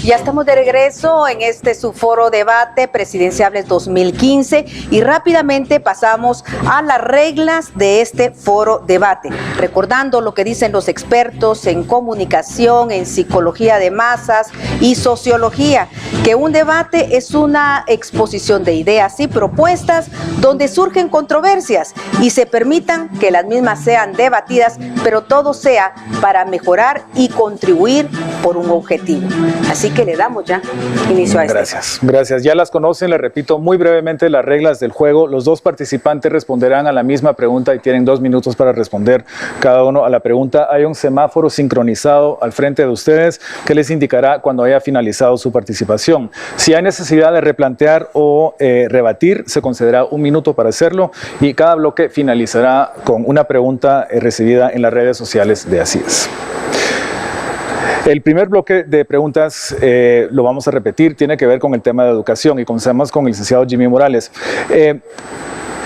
Ya estamos de regreso en este su foro debate presidenciables 2015 y rápidamente pasamos a las reglas de este foro debate, recordando lo que dicen los expertos en comunicación, en psicología de masas y sociología, que un debate es una exposición de ideas y propuestas donde surgen controversias y se permitan que las mismas sean debatidas, pero todo sea para mejorar y contribuir por un objetivo. Así que le damos ya inicio a este. Gracias. Ya las conocen, les repito muy brevemente las reglas del juego. Los dos participantes responderán a la misma pregunta y tienen 2 minutos para responder cada uno a la pregunta. Hay un semáforo sincronizado al frente de ustedes que les indicará cuando haya finalizado su participación. Si hay necesidad de replantear o rebatir, se concederá 1 minuto para hacerlo y cada bloque finalizará con una pregunta recibida en las redes sociales de ACIES. El primer bloque de preguntas, lo vamos a repetir, tiene que ver con el tema de educación y comenzamos con el licenciado Jimmy Morales.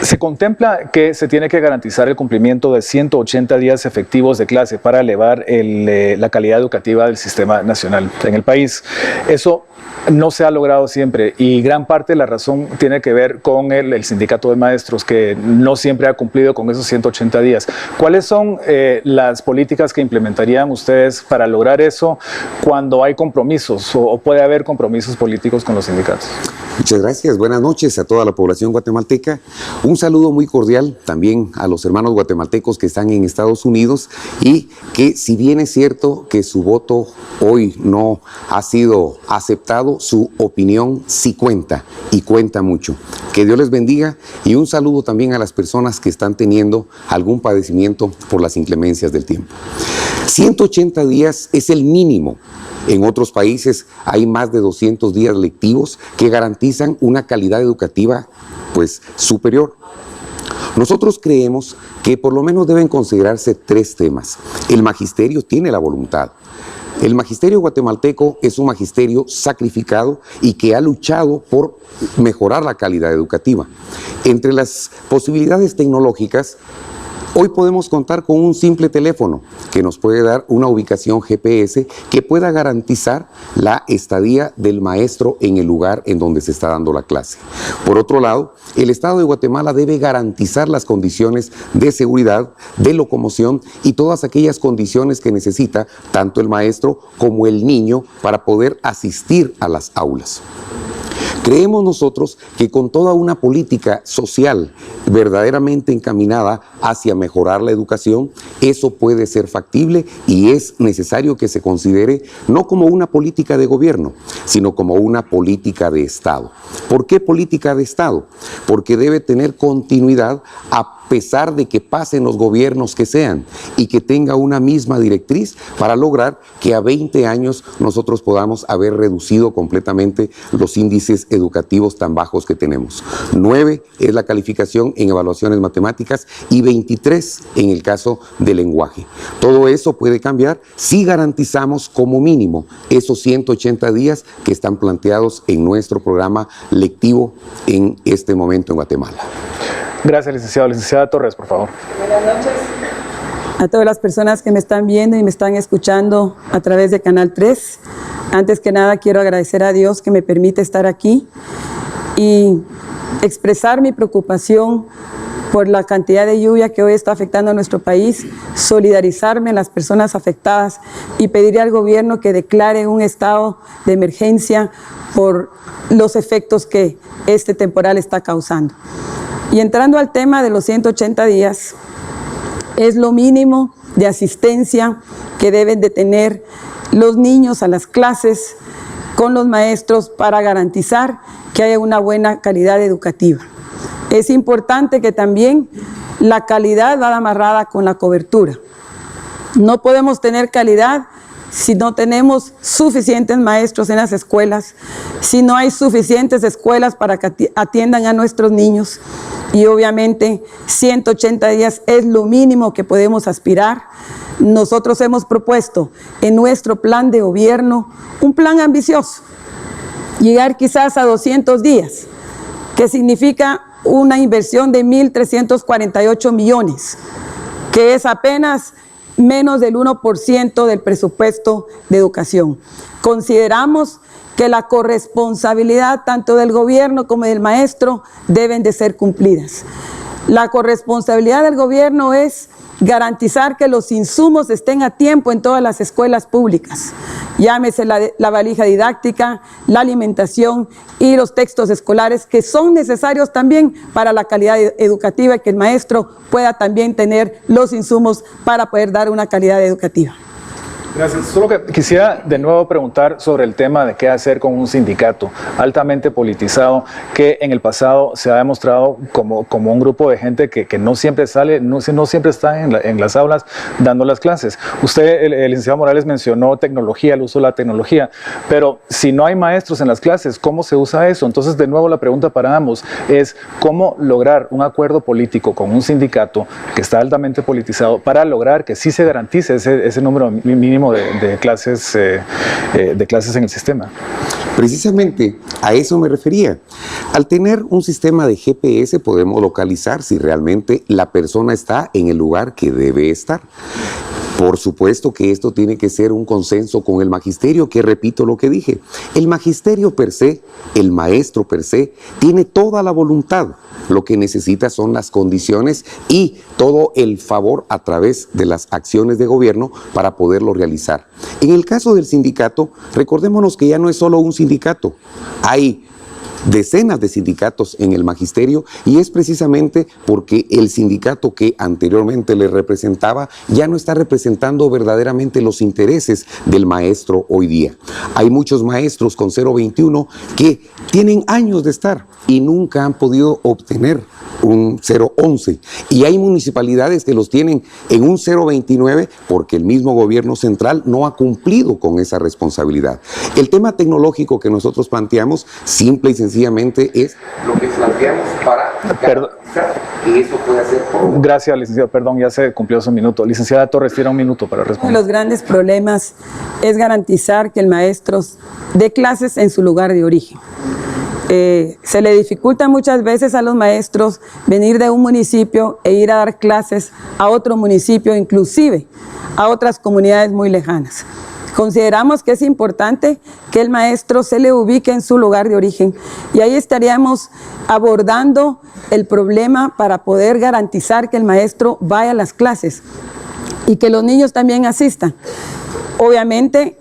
Se contempla que se tiene que garantizar el cumplimiento de 180 días efectivos de clase para elevar la calidad educativa del sistema nacional en el país. Eso no se ha logrado siempre y gran parte de la razón tiene que ver con el sindicato de maestros que no siempre ha cumplido con esos 180 días. ¿Cuáles son las políticas que implementarían ustedes para lograr eso cuando hay compromisos o puede haber compromisos políticos con los sindicatos? Muchas gracias, buenas noches a toda la población guatemalteca. Un saludo muy cordial también a los hermanos guatemaltecos que están en Estados Unidos y que, si bien es cierto que su voto hoy no ha sido aceptado, su opinión sí cuenta y cuenta mucho. Que Dios les bendiga y un saludo también a las personas que están teniendo algún padecimiento por las inclemencias del tiempo. 180 días es el mínimo. En otros países hay más de 200 días lectivos que garantizan una calidad educativa superior. Nosotros creemos que por lo menos deben considerarse 3 temas. El magisterio tiene la voluntad. El magisterio guatemalteco es un magisterio sacrificado y que ha luchado por mejorar la calidad educativa. Entre las posibilidades tecnológicas, hoy podemos contar con un simple teléfono que nos puede dar una ubicación GPS que pueda garantizar la estadía del maestro en el lugar en donde se está dando la clase. Por otro lado, el Estado de Guatemala debe garantizar las condiciones de seguridad, de locomoción y todas aquellas condiciones que necesita tanto el maestro como el niño para poder asistir a las aulas. Creemos nosotros que con toda una política social verdaderamente encaminada hacia mejorar la educación, eso puede ser factible y es necesario que se considere no como una política de gobierno, sino como una política de Estado. ¿Por qué política de Estado? Porque debe tener continuidad a pesar de que pasen los gobiernos que sean y que tenga una misma directriz para lograr que a 20 años nosotros podamos haber reducido completamente los índices educativos tan bajos que tenemos. 9 es la calificación en evaluaciones matemáticas y 23 en el caso del lenguaje. Todo eso puede cambiar si garantizamos como mínimo esos 180 días que están planteados en nuestro programa lectivo en este momento en Guatemala. Gracias, licenciado. Licenciada Torres, por favor. Buenas noches a todas las personas que me están viendo y me están escuchando a través de Canal 3. Antes que nada, quiero agradecer a Dios que me permite estar aquí y expresar mi preocupación por la cantidad de lluvia que hoy está afectando a nuestro país, solidarizarme en las personas afectadas y pedirle al gobierno que declare un estado de emergencia por los efectos que este temporal está causando. Y entrando al tema de los 180 días, es lo mínimo de asistencia que deben de tener los niños a las clases con los maestros para garantizar que haya una buena calidad educativa. Es importante que también la calidad vaya amarrada con la cobertura. No podemos tener calidad si no tenemos suficientes maestros en las escuelas, si no hay suficientes escuelas para que atiendan a nuestros niños. Y obviamente 180 días es lo mínimo que podemos aspirar. Nosotros hemos propuesto en nuestro plan de gobierno un plan ambicioso, llegar quizás a 200 días, que significa una inversión de 1.348 millones, que es apenas menos del 1% del presupuesto de educación. Consideramos que la corresponsabilidad tanto del gobierno como del maestro deben de ser cumplidas. La corresponsabilidad del gobierno es garantizar que los insumos estén a tiempo en todas las escuelas públicas. Llámese la valija didáctica, la alimentación y los textos escolares que son necesarios también para la calidad educativa y que el maestro pueda también tener los insumos para poder dar una calidad educativa. Gracias. Solo que quisiera de nuevo preguntar sobre el tema de qué hacer con un sindicato altamente politizado que en el pasado se ha demostrado como un grupo de gente que no siempre sale, no siempre está en las aulas dando las clases. Usted, el licenciado Morales, mencionó tecnología, el uso de la tecnología, pero si no hay maestros en las clases, ¿cómo se usa eso? Entonces, de nuevo, la pregunta para ambos es ¿cómo lograr un acuerdo político con un sindicato que está altamente politizado para lograr que sí se garantice ese número mínimo de clases en el sistema? Precisamente a eso me refería. Al tener un sistema de GPS podemos localizar si realmente la persona está en el lugar que debe estar. Por supuesto que esto tiene que ser un consenso con el magisterio, que repito lo que dije. El magisterio per se, el maestro per se, tiene toda la voluntad. Lo que necesita son las condiciones y todo el favor a través de las acciones de gobierno para poderlo realizar. En el caso del sindicato, recordémonos que ya no es solo un sindicato. Hay decenas de sindicatos en el magisterio y es precisamente porque el sindicato que anteriormente le representaba ya no está representando verdaderamente los intereses del maestro hoy día. Hay muchos maestros con 021 que tienen años de estar y nunca han podido obtener un 011 y hay municipalidades que los tienen en un 029 porque el mismo gobierno central no ha cumplido con esa responsabilidad. El tema tecnológico que nosotros planteamos simple y sencillamente es lo que planteamos para garantizar que eso pueda ser por... Gracias, licenciado. Perdón, ya se cumplió su minuto. Licenciada Torres, tiene un minuto para responder. Uno de los grandes problemas es garantizar que el maestro dé clases en su lugar de origen. Se le dificulta muchas veces a los maestros venir de un municipio e ir a dar clases a otro municipio, inclusive a otras comunidades muy lejanas. Consideramos que es importante que el maestro se le ubique en su lugar de origen y ahí estaríamos abordando el problema para poder garantizar que el maestro vaya a las clases y que los niños también asistan. Obviamente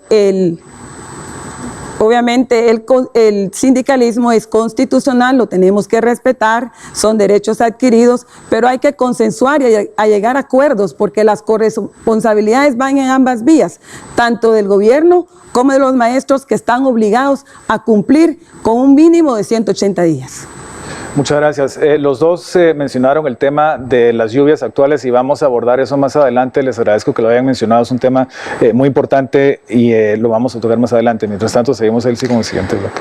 el sindicalismo es constitucional, lo tenemos que respetar, son derechos adquiridos, pero hay que consensuar y a llegar a acuerdos porque las corresponsabilidades van en ambas vías, tanto del gobierno como de los maestros que están obligados a cumplir con un mínimo de 180 días. Muchas gracias. Los dos mencionaron el tema de las lluvias actuales y vamos a abordar eso más adelante. Les agradezco que lo hayan mencionado, es un tema muy importante y lo vamos a tocar más adelante. Mientras tanto, seguimos con el siguiente bloque.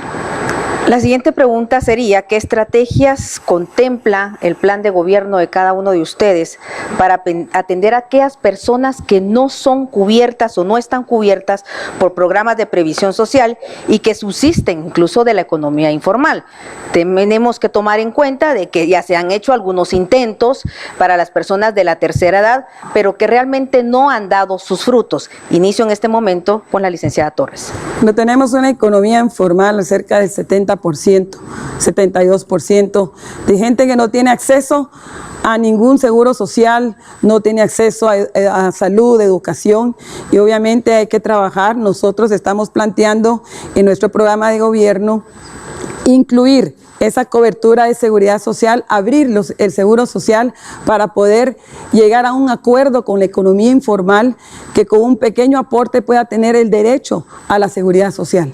La siguiente pregunta sería, ¿qué estrategias contempla el plan de gobierno de cada uno de ustedes para atender a aquellas personas que no son cubiertas o no están cubiertas por programas de previsión social y que subsisten incluso de la economía informal? Tenemos que tomar en cuenta de que ya se han hecho algunos intentos para las personas de la tercera edad, pero que realmente no han dado sus frutos. Inicio en este momento con la licenciada Torres. No tenemos una economía informal cerca del 70%, 72% de gente que no tiene acceso a ningún seguro social, no tiene acceso a salud, educación y obviamente hay que trabajar. Nosotros estamos planteando en nuestro programa de gobierno incluir esa cobertura de seguridad social, abrir el seguro social para poder llegar a un acuerdo con la economía informal que con un pequeño aporte pueda tener el derecho a la seguridad social.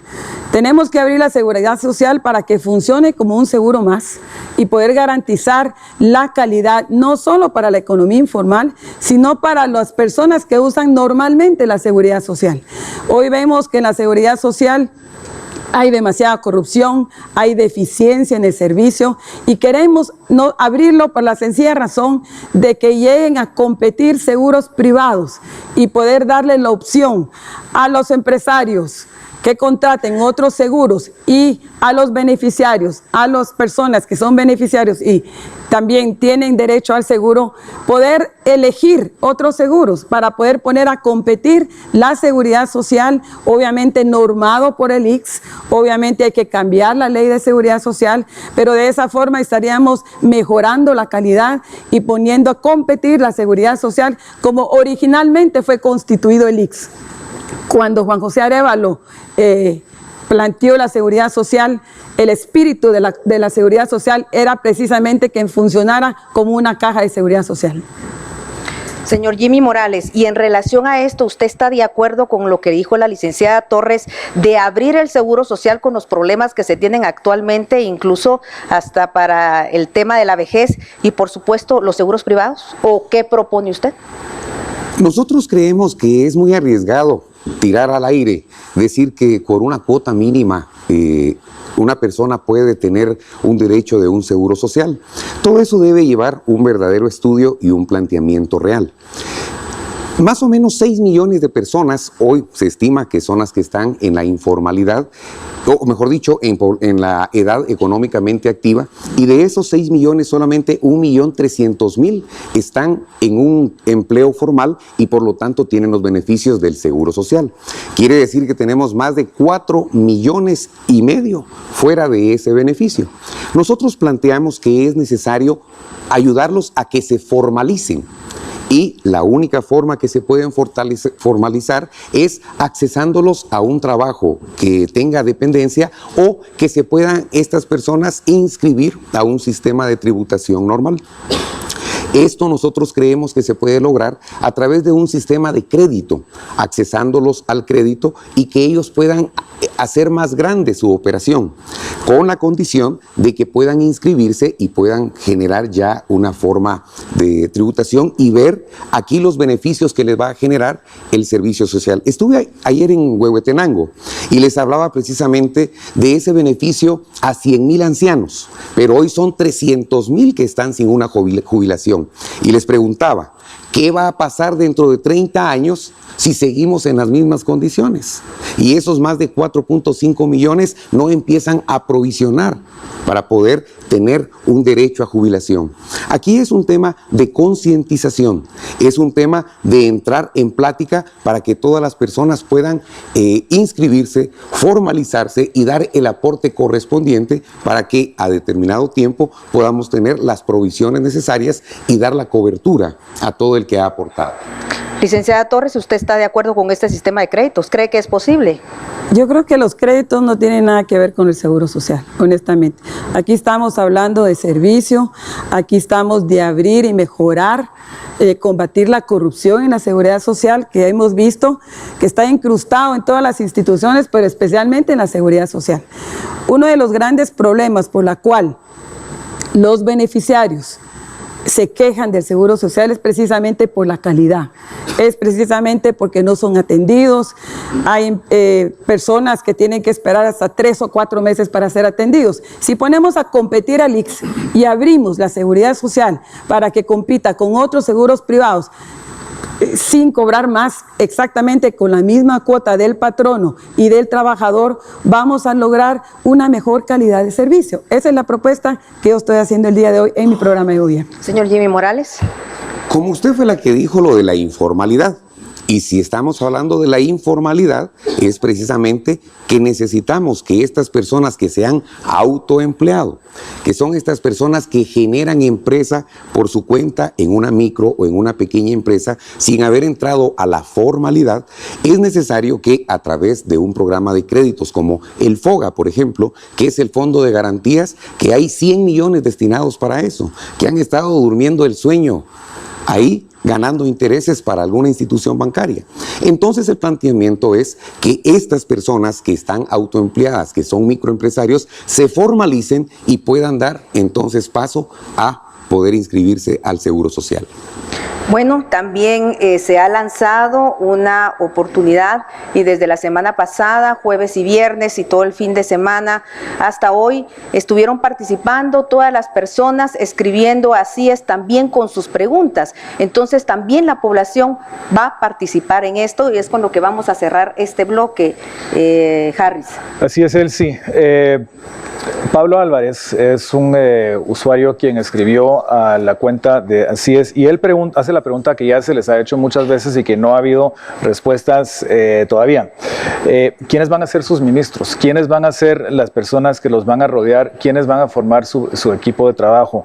Tenemos que abrir la seguridad social para que funcione como un seguro más y poder garantizar la calidad no solo para la economía informal, sino para las personas que usan normalmente la seguridad social. Hoy vemos que en la seguridad social hay demasiada corrupción, hay deficiencia en el servicio y queremos no abrirlo por la sencilla razón de que lleguen a competir seguros privados y poder darle la opción a los empresarios que contraten otros seguros y a los beneficiarios, a las personas que son beneficiarios y también tienen derecho al seguro, poder elegir otros seguros para poder poner a competir la seguridad social, obviamente normado por el ICS, obviamente hay que cambiar la ley de seguridad social, pero de esa forma estaríamos mejorando la calidad y poniendo a competir la seguridad social como originalmente fue constituido el ICS. Cuando Juan José Arévalo planteó la seguridad social, el espíritu de la seguridad social era precisamente que funcionara como una caja de seguridad social. Señor Jimmy Morales, y en relación a esto, ¿usted está de acuerdo con lo que dijo la licenciada Torres de abrir el seguro social con los problemas que se tienen actualmente, incluso hasta para el tema de la vejez y por supuesto los seguros privados? ¿O qué propone usted? Nosotros creemos que es muy arriesgado tirar al aire, decir que por una cuota mínima una persona puede tener un derecho de un seguro social. Todo eso debe llevar un verdadero estudio y un planteamiento real. Más o menos 6 millones de personas hoy se estima que son las que están en la informalidad, o mejor dicho, en la edad económicamente activa, y de esos 6 millones solamente 1.300.000 están en un empleo formal y por lo tanto tienen los beneficios del seguro social. Quiere decir que tenemos más de 4,5 millones fuera de ese beneficio. Nosotros planteamos que es necesario ayudarlos a que se formalicen. Y la única forma que se pueden formalizar es accesándolos a un trabajo que tenga dependencia o que se puedan estas personas inscribir a un sistema de tributación normal. Esto nosotros creemos que se puede lograr a través de un sistema de crédito, accesándolos al crédito y que ellos puedan hacer más grande su operación, con la condición de que puedan inscribirse y puedan generar ya una forma de tributación y ver aquí los beneficios que les va a generar el servicio social. Estuve ayer en Huehuetenango y les hablaba precisamente de ese beneficio a 100,000 ancianos, pero hoy son 300,000 que están sin una jubilación. Y les preguntaba, ¿qué va a pasar dentro de 30 años si seguimos en las mismas condiciones? Y esos más de 4,5 millones no empiezan a provisionar para poder tener un derecho a jubilación. Aquí es un tema de concientización, es un tema de entrar en plática para que todas las personas puedan inscribirse, formalizarse y dar el aporte correspondiente para que a determinado tiempo podamos tener las provisiones necesarias y dar la cobertura a todo el que ha aportado. Licenciada Torres, ¿usted está de acuerdo con este sistema de créditos? ¿Cree que es posible? Yo creo que los créditos no tienen nada que ver con el seguro social, honestamente. Aquí estamos hablando de servicio, aquí estamos de abrir y mejorar, combatir la corrupción en la seguridad social, que hemos visto que está incrustado en todas las instituciones, pero especialmente en la seguridad social. Uno de los grandes problemas por la cual los beneficiarios se quejan del seguro social es precisamente por la calidad, es precisamente porque no son atendidos, hay personas que tienen que esperar hasta 3 o 4 meses para ser atendidos. Si ponemos a competir al ICS y abrimos la seguridad social para que compita con otros seguros privados, sin cobrar más, exactamente con la misma cuota del patrono y del trabajador, vamos a lograr una mejor calidad de servicio. Esa es la propuesta que yo estoy haciendo el día de hoy en mi programa de gobierno. Señor Jimmy Morales. Como usted fue la que dijo lo de la informalidad, y si estamos hablando de la informalidad, es precisamente que necesitamos que estas personas que se han autoempleado, que son estas personas que generan empresa por su cuenta en una micro o en una pequeña empresa sin haber entrado a la formalidad, es necesario que a través de un programa de créditos como el FOGA, por ejemplo, que es el Fondo de Garantías, que hay 100 millones destinados para eso, que han estado durmiendo el sueño ahí, ganando intereses para alguna institución bancaria. Entonces el planteamiento es que estas personas que están autoempleadas, que son microempresarios, se formalicen y puedan dar entonces paso a poder inscribirse al Seguro Social. Bueno, también se ha lanzado una oportunidad y desde la semana pasada, jueves y viernes y todo el fin de semana hasta hoy, estuvieron participando todas las personas escribiendo así es también con sus preguntas. Entonces también la población va a participar en esto y es con lo que vamos a cerrar este bloque, Harris. Así es, Elsie. Pablo Álvarez es un usuario quien escribió a la cuenta de Así es, y él hace la pregunta que ya se les ha hecho muchas veces y que no ha habido respuestas todavía. ¿Quiénes van a ser sus ministros? ¿Quiénes van a ser las personas que los van a rodear? ¿Quiénes van a formar su equipo de trabajo?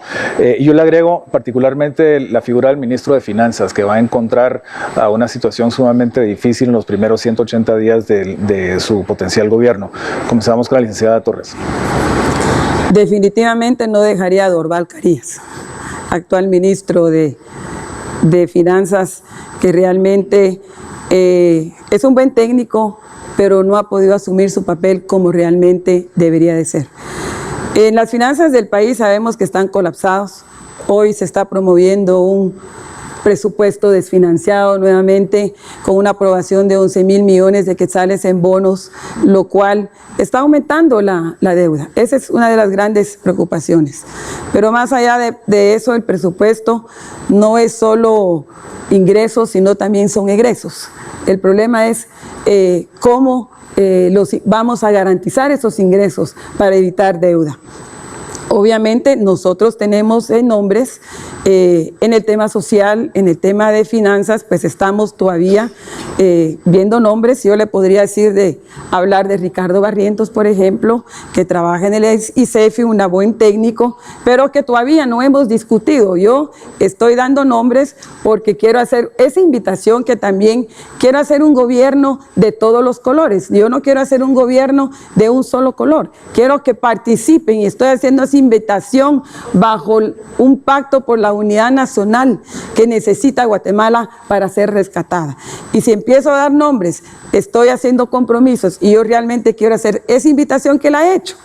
Yo le agrego particularmente la figura del ministro de Finanzas, que va a encontrar a una situación sumamente difícil en los primeros 180 días de su potencial gobierno. Comenzamos con la licenciada Torres. Definitivamente no dejaría a Dorval Carías, actual ministro de Finanzas, que realmente es un buen técnico, pero no ha podido asumir su papel como realmente debería de ser. En las finanzas del país sabemos que están colapsados. Hoy se está promoviendo un presupuesto desfinanciado nuevamente con una aprobación de 11.000 millones de quetzales en bonos, lo cual está aumentando la deuda. Esa es una de las grandes preocupaciones. Pero más allá de eso, el presupuesto no es solo ingresos, sino también son egresos. El problema es cómo vamos a garantizar esos ingresos para evitar deuda. Obviamente nosotros tenemos nombres en el tema social, en el tema de finanzas, pues estamos todavía viendo nombres. Yo le podría hablar de Ricardo Barrientos, por ejemplo, que trabaja en el ICEFI, un buen técnico, pero que todavía no hemos discutido. Yo estoy dando nombres porque quiero hacer esa invitación, que también quiero hacer un gobierno de todos los colores. Yo no quiero hacer un gobierno de un solo color. Quiero que participen y estoy haciendo esa invitación bajo un pacto por la unidad nacional que necesita Guatemala para ser rescatada. Y si empiezo a dar nombres, estoy haciendo compromisos y yo realmente quiero hacer esa invitación que la he hecho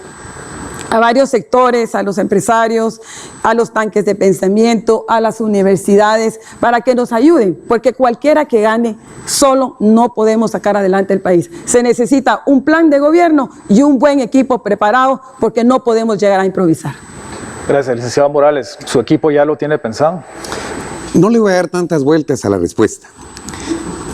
a varios sectores, a los empresarios, a los tanques de pensamiento, a las universidades, para que nos ayuden, porque cualquiera que gane, solo no podemos sacar adelante el país. Se necesita un plan de gobierno y un buen equipo preparado, porque no podemos llegar a improvisar. Gracias, licenciado Morales. ¿Su equipo ya lo tiene pensado? No le voy a dar tantas vueltas a la respuesta.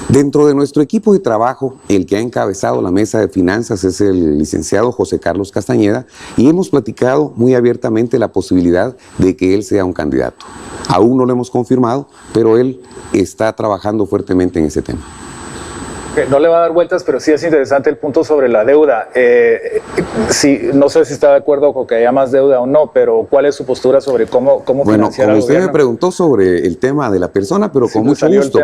Dentro de nuestro equipo de trabajo, el que ha encabezado la mesa de finanzas es el licenciado José Carlos Castañeda, y hemos platicado muy abiertamente la posibilidad de que él sea un candidato. Aún no lo hemos confirmado, pero él está trabajando fuertemente en ese tema. No le va a dar vueltas, pero sí es interesante el punto sobre la deuda. Sí, no sé si está de acuerdo con que haya más deuda o no, pero ¿cuál es su postura sobre cómo financiar al usted gobierno? Me preguntó sobre el tema de la persona, pero sí, con mucho gusto.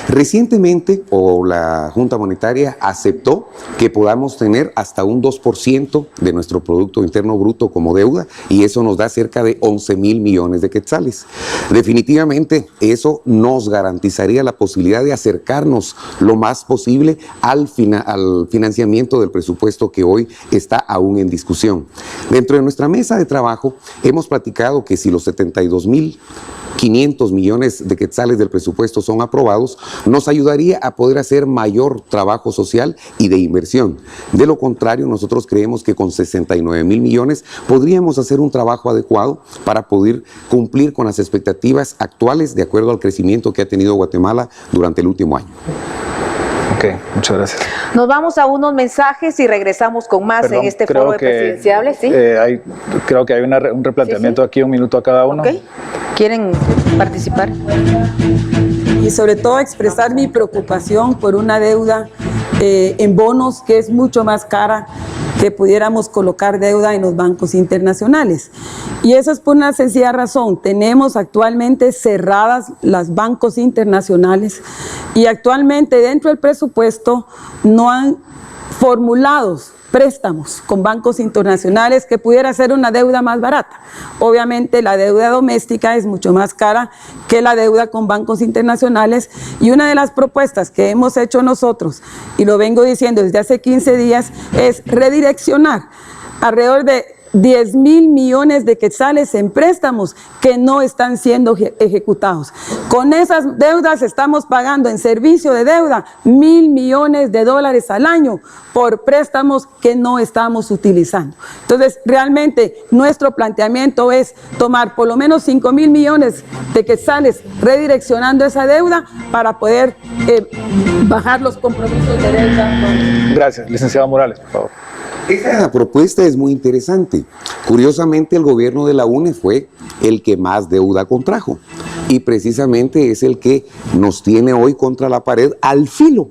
Recientemente, la Junta Monetaria aceptó que podamos tener hasta un 2% de nuestro Producto Interno Bruto como deuda, y eso nos da cerca de 11.000 millones de quetzales. Definitivamente, eso nos garantizaría la posibilidad de acercarnos lo más posible al financiamiento del presupuesto que hoy está aún en discusión. Dentro de nuestra mesa de trabajo hemos platicado que si los 72.500 millones de quetzales del presupuesto son aprobados, nos ayudaría a poder hacer mayor trabajo social y de inversión. De lo contrario, nosotros creemos que con 69.000 millones podríamos hacer un trabajo adecuado para poder cumplir con las expectativas actuales de acuerdo al crecimiento que ha tenido Guatemala durante el último año. Ok, muchas gracias. Nos vamos a unos mensajes y regresamos con más en este foro de presidenciables. ¿Sí? Creo que hay un replanteamiento aquí, un minuto a cada uno. Okay. ¿Quieren participar? Y sobre todo expresar mi preocupación por una deuda en bonos que es mucho más cara, que pudiéramos colocar deuda en los bancos internacionales. Y eso es por una sencilla razón. Tenemos actualmente cerradas las bancos internacionales y actualmente dentro del presupuesto no han formulados préstamos con bancos internacionales que pudiera ser una deuda más barata. Obviamente la deuda doméstica es mucho más cara que la deuda con bancos internacionales, y una de las propuestas que hemos hecho nosotros, y lo vengo diciendo desde hace 15 días, es redireccionar alrededor de 10,000 millones de quetzales en préstamos que no están siendo ejecutados. Con esas deudas estamos pagando en servicio de deuda 1,000 millones de dólares al año por préstamos que no estamos utilizando. Entonces, realmente nuestro planteamiento es tomar por lo menos 5,000 millones de quetzales redireccionando esa deuda para poder bajar los compromisos de deuda. Gracias. Licenciado Morales, por favor. Esa propuesta es muy interesante. Curiosamente, el gobierno de la UNE fue el que más deuda contrajo y precisamente es el que nos tiene hoy contra la pared al filo,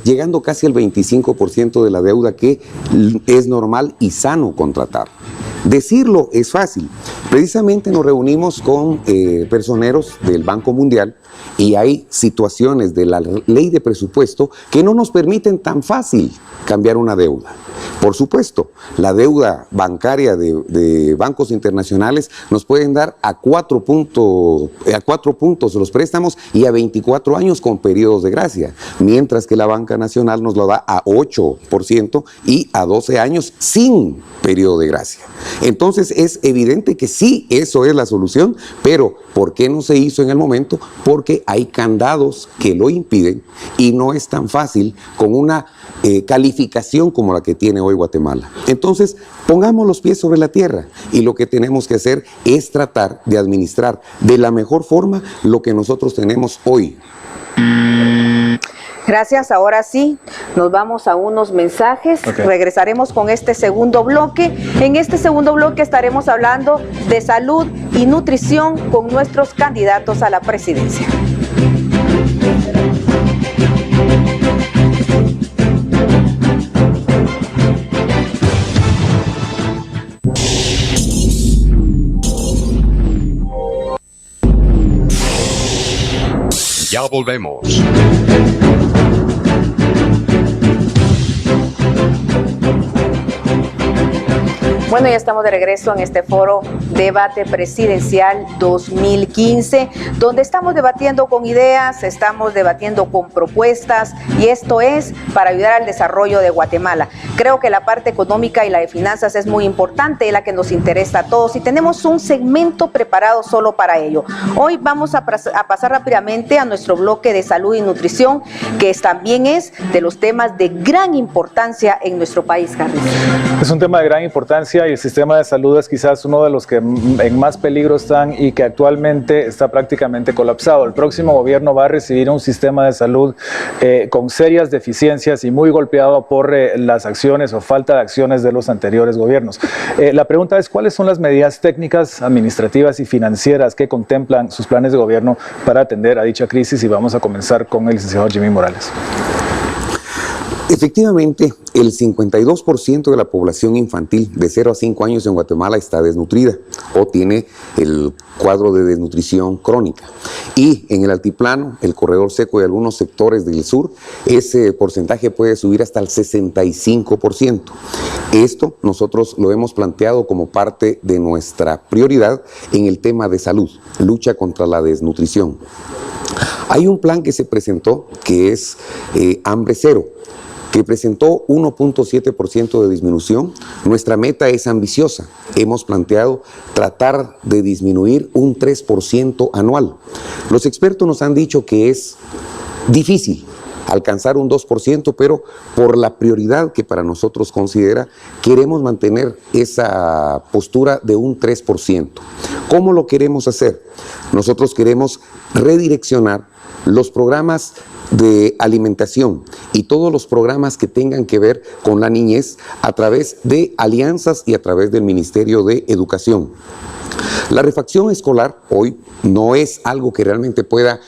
llegando casi al 25% de la deuda que es normal y sano contratar. Decirlo es fácil. Precisamente nos reunimos con personeros del Banco Mundial y hay situaciones de la ley de presupuesto que no nos permiten tan fácil cambiar una deuda. Por supuesto, la deuda bancaria de bancos internacionales nos pueden dar a 4 puntos los préstamos y a 24 años con periodos de gracia, mientras que la banca nacional nos lo da a 8% y a 12 años sin periodo de gracia. Entonces es evidente que sí, eso es la solución, pero ¿por qué no se hizo en el momento? Porque hay candados que lo impiden y no es tan fácil con una calificación como la que tiene hoy Guatemala. Entonces, pongamos los pies sobre la tierra y lo que tenemos que hacer es tratar de administrar de la mejor forma lo que nosotros tenemos hoy. Gracias, ahora sí, nos vamos a unos mensajes, regresaremos con este segundo bloque. En este segundo bloque estaremos hablando de salud y nutrición con nuestros candidatos a la presidencia. Ya volvemos. Bueno, ya estamos de regreso en este foro Debate Presidencial 2015, donde estamos debatiendo con ideas, estamos debatiendo con propuestas, y esto es para ayudar al desarrollo de Guatemala. Creo que la parte económica y la de finanzas es muy importante, es la que nos interesa a todos, y tenemos un segmento preparado solo para ello. Hoy vamos a pasar rápidamente a nuestro bloque de salud y nutrición, que también es de los temas de gran importancia en nuestro país, Carlos. Es un tema de gran importancia y el sistema de salud es quizás uno de los que en más peligro están y que actualmente está prácticamente colapsado. El próximo gobierno va a recibir un sistema de salud con serias deficiencias y muy golpeado por las acciones o falta de acciones de los anteriores gobiernos. La pregunta es, ¿cuáles son las medidas técnicas, administrativas y financieras que contemplan sus planes de gobierno para atender a dicha crisis? Y vamos a comenzar con el licenciado Jimmy Morales. Efectivamente, el 52% de la población infantil de 0 a 5 años en Guatemala está desnutrida o tiene el cuadro de desnutrición crónica. Y en el altiplano, el corredor seco y algunos sectores del sur, ese porcentaje puede subir hasta el 65%. Esto nosotros lo hemos planteado como parte de nuestra prioridad en el tema de salud, lucha contra la desnutrición. Hay un plan que se presentó que es Hambre Cero, que presentó 1.7% de disminución. Nuestra meta es ambiciosa. Hemos planteado tratar de disminuir un 3% anual. Los expertos nos han dicho que es difícil alcanzar un 2%, pero por la prioridad que para nosotros considera, queremos mantener esa postura de un 3%. ¿Cómo lo queremos hacer? Nosotros queremos redireccionar los programas de alimentación y todos los programas que tengan que ver con la niñez a través de alianzas y a través del Ministerio de Educación. La refacción escolar hoy no es algo que realmente pueda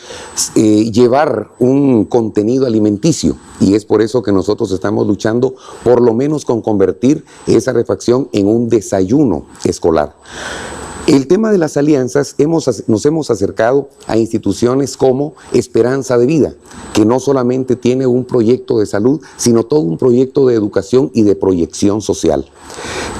llevar un contenido alimenticio, y es por eso que nosotros estamos luchando por lo menos con convertir esa refacción en un desayuno escolar. El tema de las alianzas, nos hemos acercado a instituciones como Esperanza de Vida, que no solamente tiene un proyecto de salud, sino todo un proyecto de educación y de proyección social.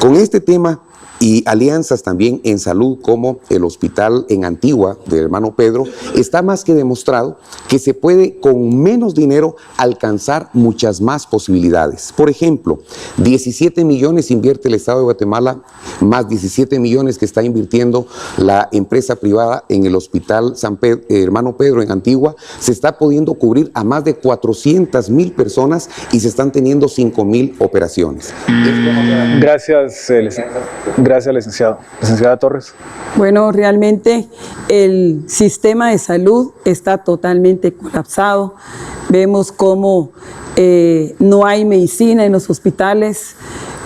Con este tema y alianzas también en salud, como el hospital en Antigua del hermano Pedro, está más que demostrado que se puede con menos dinero alcanzar muchas más posibilidades. Por ejemplo, 17 millones invierte el Estado de Guatemala, más 17 millones que está invirtiendo la empresa privada en el hospital hermano Pedro en Antigua. Se está pudiendo cubrir a más de 400,000 personas y se están teniendo 5,000 operaciones. Gracias, licenciado. Licenciada Torres. Bueno, realmente el sistema de salud está totalmente colapsado. Vemos cómo no hay medicina en los hospitales.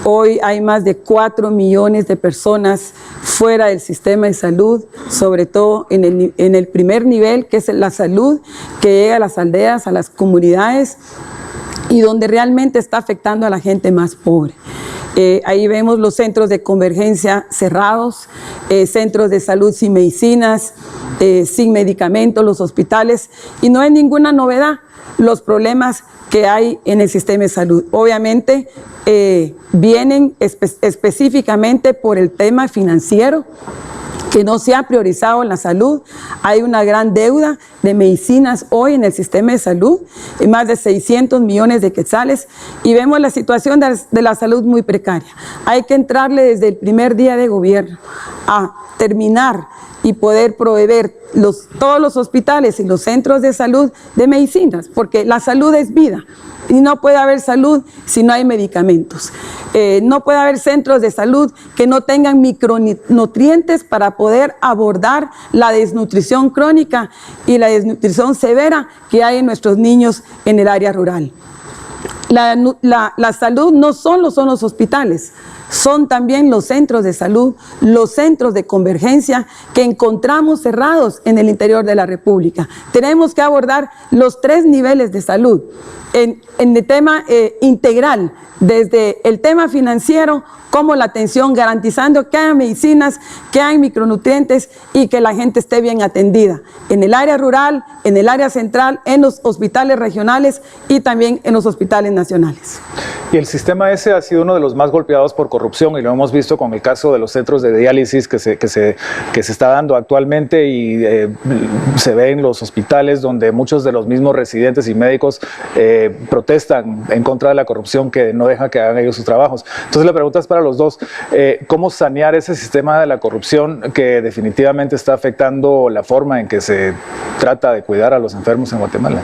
Hoy hay más de 4 millones de personas fuera del sistema de salud, sobre todo en el primer nivel, que es la salud, que llega a las aldeas, a las comunidades, y donde realmente está afectando a la gente más pobre. Ahí vemos los centros de convergencia cerrados, centros de salud sin medicinas, sin medicamentos, los hospitales, y no hay ninguna novedad los problemas que hay en el sistema de salud. Obviamente vienen específicamente por el tema financiero, que no se ha priorizado en la salud. Hay una gran deuda de medicinas hoy en el sistema de salud, más de 600 millones de quetzales, y vemos la situación de la salud muy precaria. Hay que entrarle desde el primer día de gobierno a terminar y poder proveer todos los hospitales y los centros de salud de medicinas, porque la salud es vida. Y no puede haber salud si no hay medicamentos. No puede haber centros de salud que no tengan micronutrientes para poder abordar la desnutrición crónica y la desnutrición severa que hay en nuestros niños en el área rural. La salud no solo son los hospitales, son también los centros de salud, los centros de convergencia que encontramos cerrados en el interior de la República. Tenemos que abordar los 3 niveles de salud en el tema integral, desde el tema financiero como la atención, garantizando que haya medicinas, que haya micronutrientes y que la gente esté bien atendida en el área rural, en el área central, en los hospitales regionales y también en los hospitales nacionales. Y el sistema ese ha sido uno de los más golpeados por corrupción, y lo hemos visto con el caso de los centros de diálisis que se está dando actualmente, y se ve en los hospitales donde muchos de los mismos residentes y médicos protestan en contra de la corrupción, que no deja que hagan ellos sus trabajos. Entonces la pregunta es para los dos, ¿cómo sanear ese sistema de la corrupción que definitivamente está afectando la forma en que se trata de cuidar a los enfermos en Guatemala?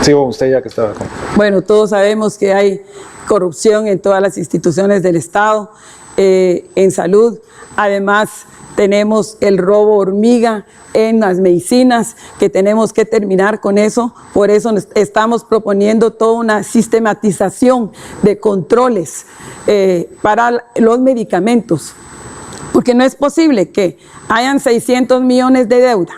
Sigo usted ya que estaba con... Bueno, todos sabemos que hay corrupción en todas las instituciones del Estado, en salud. Además, tenemos el robo hormiga en las medicinas, que tenemos que terminar con eso. Por eso estamos proponiendo toda una sistematización de controles para los medicamentos, porque no es posible que hayan 600 millones de deuda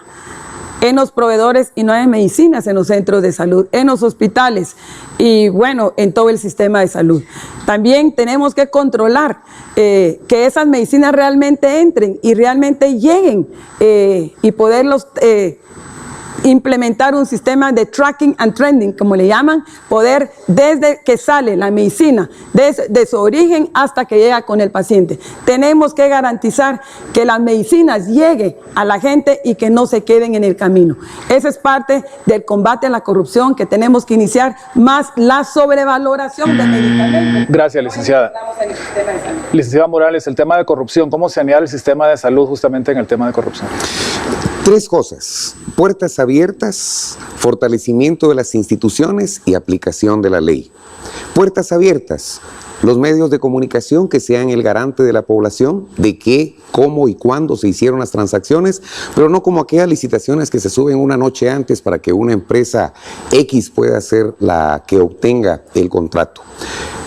en los proveedores y no hay medicinas en los centros de salud, en los hospitales y bueno, en todo el sistema de salud. También tenemos que controlar que esas medicinas realmente entren y realmente lleguen y poderlos implementar un sistema de tracking and trending, como le llaman, poder desde que sale la medicina, de su origen hasta que llega con el paciente. Tenemos que garantizar que las medicinas lleguen a la gente y que no se queden en el camino. Esa es parte del combate a la corrupción, que tenemos que iniciar, más la sobrevaloración de medicamentos. Gracias, licenciada. Licenciada Morales, el tema de corrupción, ¿cómo sanear el sistema de salud justamente en el tema de corrupción? 3 cosas: puertas abiertas, fortalecimiento de las instituciones y aplicación de la ley. Puertas abiertas: los medios de comunicación que sean el garante de la población de qué, cómo y cuándo se hicieron las transacciones, pero no como aquellas licitaciones que se suben una noche antes para que una empresa X pueda ser la que obtenga el contrato.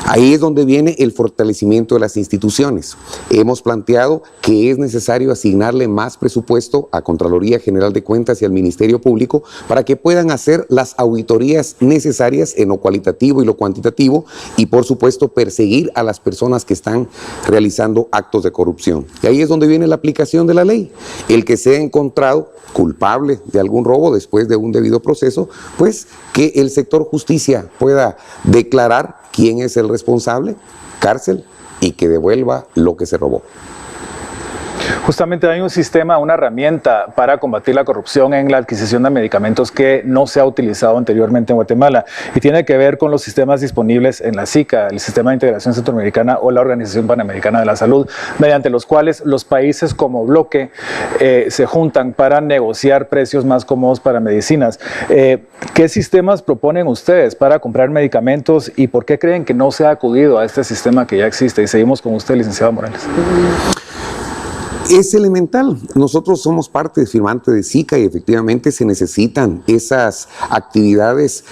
Ahí es donde viene el fortalecimiento de las instituciones. Hemos planteado que es necesario asignarle más presupuesto a Contraloría General de Cuentas y al Ministerio Público para que puedan hacer las auditorías necesarias en lo cualitativo y lo cuantitativo, y por supuesto perseguir a las personas que están realizando actos de corrupción. Y ahí es donde viene la aplicación de la ley. El que sea encontrado culpable de algún robo después de un debido proceso, pues que el sector justicia pueda declarar quién es el responsable, cárcel, y que devuelva lo que se robó. Justamente hay un sistema, una herramienta para combatir la corrupción en la adquisición de medicamentos que no se ha utilizado anteriormente en Guatemala y tiene que ver con los sistemas disponibles en la SICA, el Sistema de Integración Centroamericana o la Organización Panamericana de la Salud, mediante los cuales los países como bloque se juntan para negociar precios más cómodos para medicinas. ¿Qué sistemas proponen ustedes para comprar medicamentos y por qué creen que no se ha acudido a este sistema que ya existe? Y seguimos con usted, licenciado Morales. Es elemental. Nosotros somos parte firmante de SICA y efectivamente se necesitan esas actividades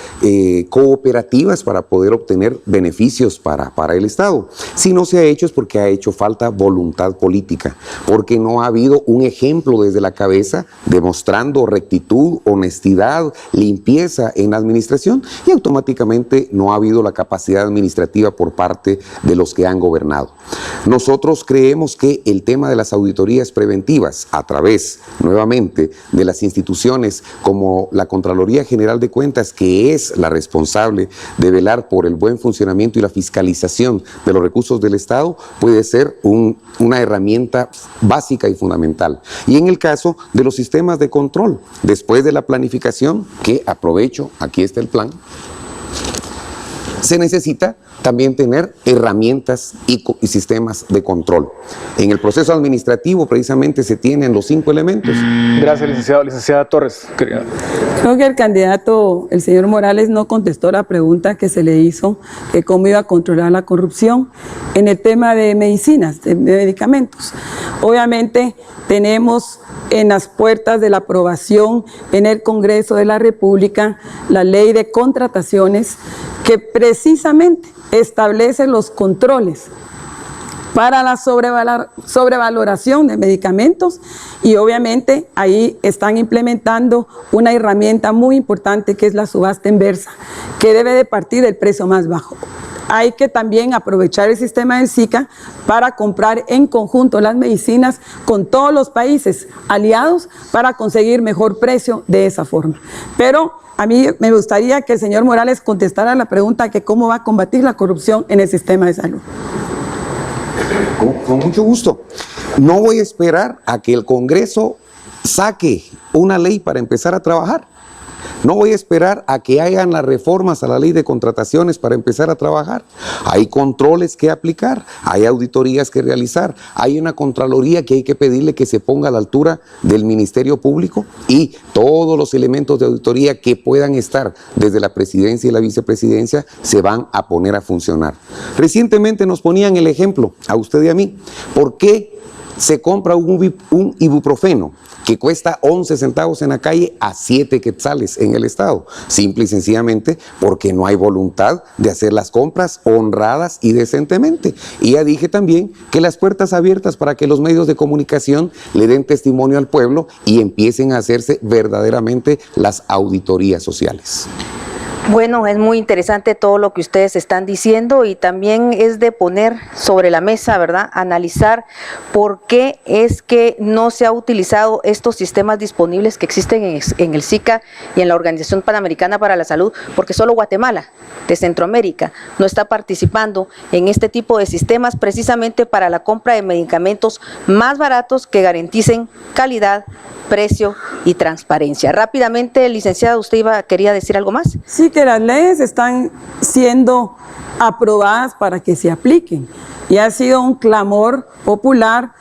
cooperativas para poder obtener beneficios para el Estado. Si no se ha hecho es porque ha hecho falta voluntad política, porque no ha habido un ejemplo desde la cabeza demostrando rectitud, honestidad, limpieza en la administración y automáticamente no ha habido la capacidad administrativa por parte de los que han gobernado. Nosotros creemos que el tema de las auditorías preventivas a través, nuevamente, de las instituciones como la Contraloría General de Cuentas, que es la responsable de velar por el buen funcionamiento y la fiscalización de los recursos del Estado, puede ser una herramienta básica y fundamental. Y en el caso de los sistemas de control, después de la planificación, que aprovecho, aquí está el plan, se necesita también tener herramientas y sistemas de control. En el proceso administrativo precisamente se tienen los 5 elementos. Gracias, licenciado. Licenciada Torres. Creo que el candidato, el señor Morales, no contestó la pregunta que se le hizo, que cómo iba a controlar la corrupción en el tema de medicinas, de medicamentos. Obviamente tenemos en las puertas de la aprobación en el Congreso de la República la ley de contrataciones que precisamente establece los controles para la sobrevaloración de medicamentos y obviamente ahí están implementando una herramienta muy importante que es la subasta inversa, que debe de partir del precio más bajo. Hay que también aprovechar el sistema del SICA para comprar en conjunto las medicinas con todos los países aliados para conseguir mejor precio de esa forma. Pero a mí me gustaría que el señor Morales contestara la pregunta que cómo va a combatir la corrupción en el sistema de salud. Con mucho gusto. No voy a esperar a que el Congreso saque una ley para empezar a trabajar. No voy a esperar a que hagan las reformas a la ley de contrataciones para empezar a trabajar. Hay controles que aplicar, hay auditorías que realizar, hay una Contraloría que hay que pedirle que se ponga a la altura del Ministerio Público y todos los elementos de auditoría que puedan estar desde la presidencia y la vicepresidencia se van a poner a funcionar. Recientemente nos ponían el ejemplo, a usted y a mí, ¿por qué se compra un ibuprofeno que cuesta 11 centavos en la calle a 7 quetzales en el Estado? Simple y sencillamente porque no hay voluntad de hacer las compras honradas y decentemente. Y ya dije también que las puertas abiertas para que los medios de comunicación le den testimonio al pueblo y empiecen a hacerse verdaderamente las auditorías sociales. Bueno, es muy interesante todo lo que ustedes están diciendo y también es de poner sobre la mesa, ¿verdad? Analizar por qué es que no se ha utilizado estos sistemas disponibles que existen en el SICA y en la Organización Panamericana para la Salud, porque solo Guatemala, de Centroamérica, no está participando en este tipo de sistemas precisamente para la compra de medicamentos más baratos que garanticen calidad, precio y transparencia. Rápidamente, licenciada, ¿usted quería decir algo más? Sí, que las leyes están siendo aprobadas para que se apliquen y ha sido un clamor popular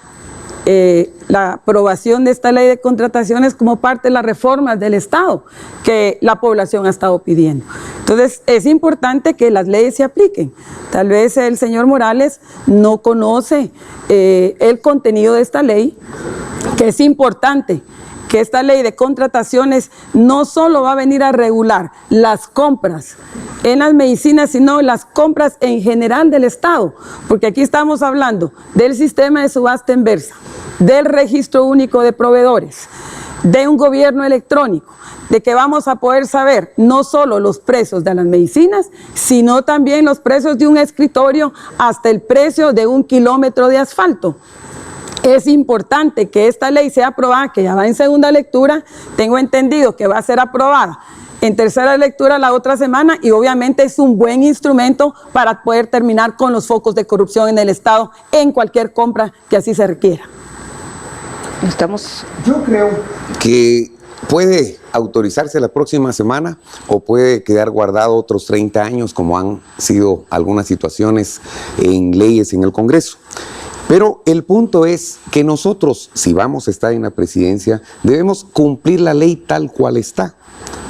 la aprobación de esta ley de contrataciones como parte de las reformas del Estado que la población ha estado pidiendo. Entonces, es importante que las leyes se apliquen. Tal vez el señor Morales no conoce el contenido de esta ley, que es importante que esta ley de contrataciones no solo va a venir a regular las compras en las medicinas, sino las compras en general del Estado, porque aquí estamos hablando del sistema de subasta inversa, del registro único de proveedores, de un gobierno electrónico, de que vamos a poder saber no solo los precios de las medicinas, sino también los precios de un escritorio hasta el precio de 1 kilómetro de asfalto. Es importante que esta ley sea aprobada, que ya va en segunda lectura, tengo entendido que va a ser aprobada en tercera lectura la otra semana y obviamente es un buen instrumento para poder terminar con los focos de corrupción en el Estado en cualquier compra que así se requiera. Yo creo que puede autorizarse la próxima semana o puede quedar guardado otros 30 años, como han sido algunas situaciones en leyes en el Congreso. Pero el punto es que nosotros, si vamos a estar en la presidencia, debemos cumplir la ley tal cual está.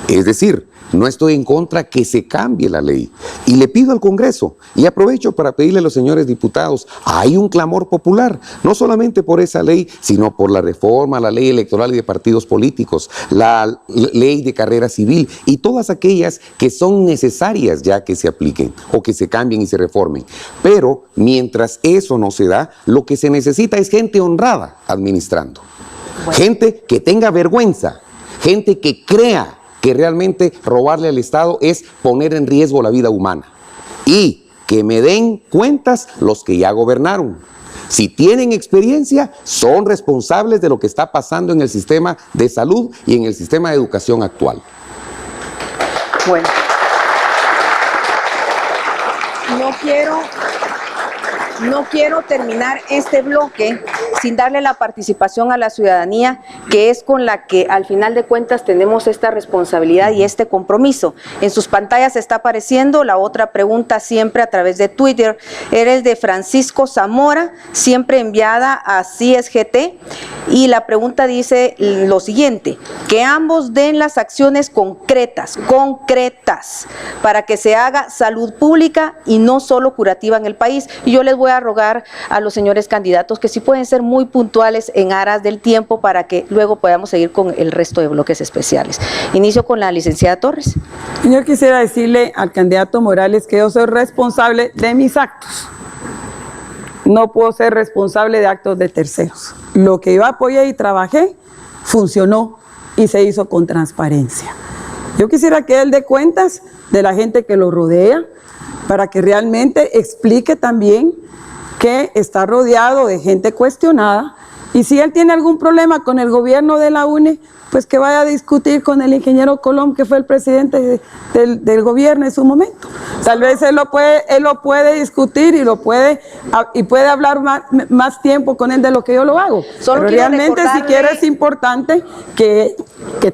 Es decir, no estoy en contra que se cambie la ley. Y le pido al Congreso, y aprovecho para pedirle a los señores diputados, hay un clamor popular, no solamente por esa ley, sino por la reforma, la ley electoral y de partidos políticos, la ley de carrera civil y todas aquellas que son necesarias ya que se apliquen o que se cambien y se reformen. Pero mientras eso no se da, lo que se necesita es gente honrada administrando. Gente que tenga vergüenza, gente que crea que realmente robarle al Estado es poner en riesgo la vida humana. Y que me den cuentas los que ya gobernaron. Si tienen experiencia, son responsables de lo que está pasando en el sistema de salud y en el sistema de educación actual. Bueno, no quiero terminar este bloque sin darle la participación a la ciudadanía, que es con la que al final de cuentas tenemos esta responsabilidad y este compromiso. En sus pantallas está apareciendo la otra pregunta siempre a través de Twitter. Eres de Francisco Zamora, siempre enviada a CIESGT, y la pregunta dice lo siguiente: que ambos den las acciones concretas, para que se haga salud pública y no solo curativa en el país. Y yo les voy a rogar a los señores candidatos que sí pueden ser muy puntuales en aras del tiempo para que luego podamos seguir con el resto de bloques especiales. Inicio con la licenciada Torres. Yo quisiera decirle al candidato Morales que yo soy responsable de mis actos. No puedo ser responsable de actos de terceros. Lo que yo apoyé y trabajé funcionó y se hizo con transparencia. Yo quisiera que él dé cuentas de la gente que lo rodea, para que realmente explique también que está rodeado de gente cuestionada, y si él tiene algún problema con el gobierno de la UNE, pues que vaya a discutir con el ingeniero Colom, que fue el presidente del gobierno en su momento. Tal vez él lo puede discutir y puede hablar más tiempo con él de lo que yo lo hago. Pero realmente siquiera es importante que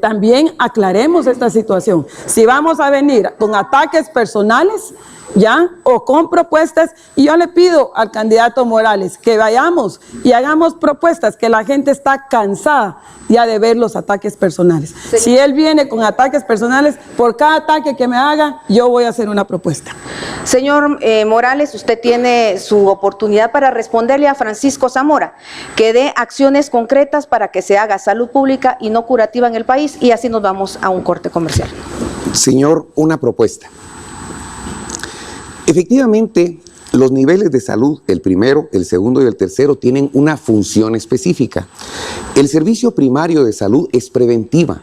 también aclaremos esta situación. Si vamos a venir con ataques personales, ¿ya? O con propuestas, y yo le pido al candidato Morales que vayamos y hagamos propuestas, que la gente está cansada ya de ver los ataques personales. Sí. Si él viene con ataques personales, por cada ataque que me haga, yo voy a hacer una propuesta. Señor Morales, usted tiene su oportunidad para responderle a Francisco Zamora, que dé acciones concretas para que se haga salud pública y no curativa en el país, y así nos vamos a un corte comercial. Señor, una propuesta. Efectivamente, los niveles de salud, el primero, el segundo y el tercero, tienen una función específica. El servicio primario de salud es preventiva.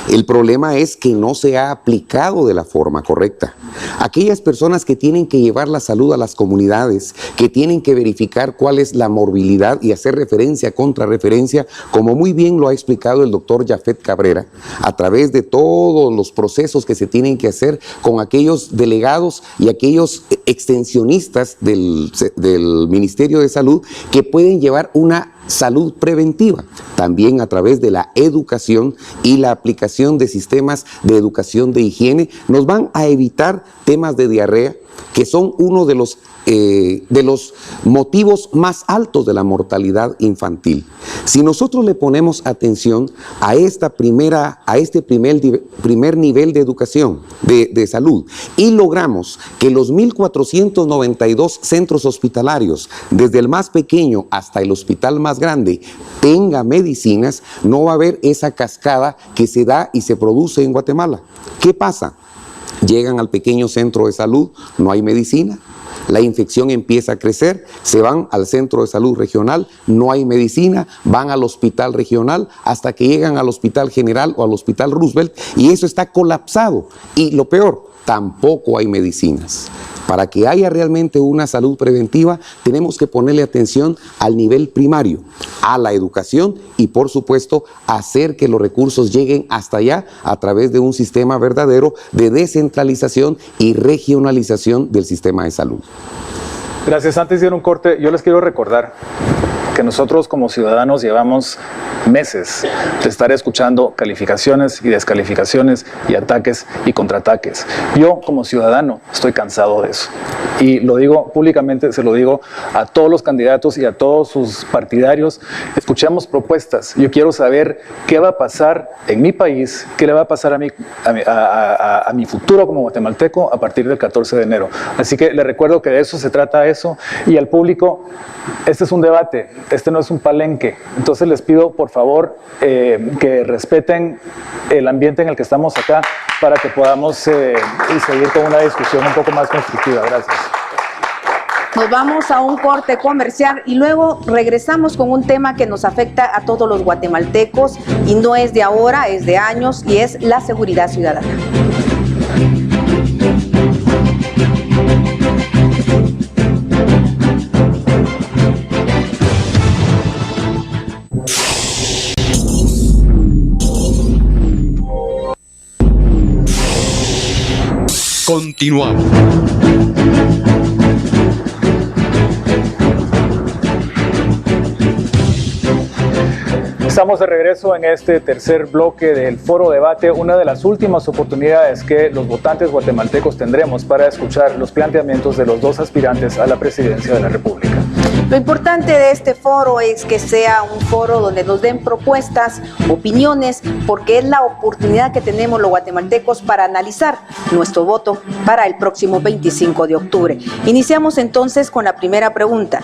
El problema es que no se ha aplicado de la forma correcta. Aquellas personas que tienen que llevar la salud a las comunidades, que tienen que verificar cuál es la morbilidad y hacer referencia, contrarreferencia, como muy bien lo ha explicado el doctor Jafet Cabrera, a través de todos los procesos que se tienen que hacer con aquellos delegados y aquellos extensionistas del Ministerio de Salud, que pueden llevar una salud preventiva, también a través de la educación y la aplicación de sistemas de educación de higiene. Nos van a evitar temas de diarrea, que son uno de los motivos más altos de la mortalidad infantil. Si nosotros le ponemos atención a este primer nivel de educación, de salud, y logramos que los 1.492 centros hospitalarios, desde el más pequeño hasta el hospital más grande, tenga medicinas, no va a haber esa cascada que se da y se produce en Guatemala. ¿Qué pasa? Llegan al pequeño centro de salud, no hay medicina. La infección empieza a crecer, se van al centro de salud regional, no hay medicina, van al hospital regional hasta que llegan al hospital general o al hospital Roosevelt, y eso está colapsado. Y lo peor, tampoco hay medicinas. Para que haya realmente una salud preventiva, tenemos que ponerle atención al nivel primario, a la educación y, por supuesto, hacer que los recursos lleguen hasta allá a través de un sistema verdadero de descentralización y regionalización del sistema de salud. Gracias. Antes de ir a un corte, yo les quiero recordar que nosotros como ciudadanos llevamos meses de estar escuchando calificaciones y descalificaciones y ataques y contraataques. Yo como ciudadano estoy cansado de eso. Y lo digo públicamente, se lo digo a todos los candidatos y a todos sus partidarios. Escuchemos propuestas. Yo quiero saber qué va a pasar en mi país, qué le va a pasar a mi futuro como guatemalteco a partir del 14 de enero. Así que les recuerdo que de eso se trata eso. Y al público, este es un debate, este no es un palenque. Entonces les pido por favor que respeten el ambiente en el que estamos acá para que podamos seguir con una discusión un poco más constructiva. Gracias. Nos vamos a un corte comercial y luego regresamos con un tema que nos afecta a todos los guatemaltecos y no es de ahora, es de años, y es la seguridad ciudadana. Continuamos. Estamos de regreso en este tercer bloque del Foro Debate, una de las últimas oportunidades que los votantes guatemaltecos tendremos para escuchar los planteamientos de los dos aspirantes a la presidencia de la República. Lo importante de este foro es que sea un foro donde nos den propuestas, opiniones, porque es la oportunidad que tenemos los guatemaltecos para analizar nuestro voto para el próximo 25 de octubre. Iniciamos entonces con la primera pregunta.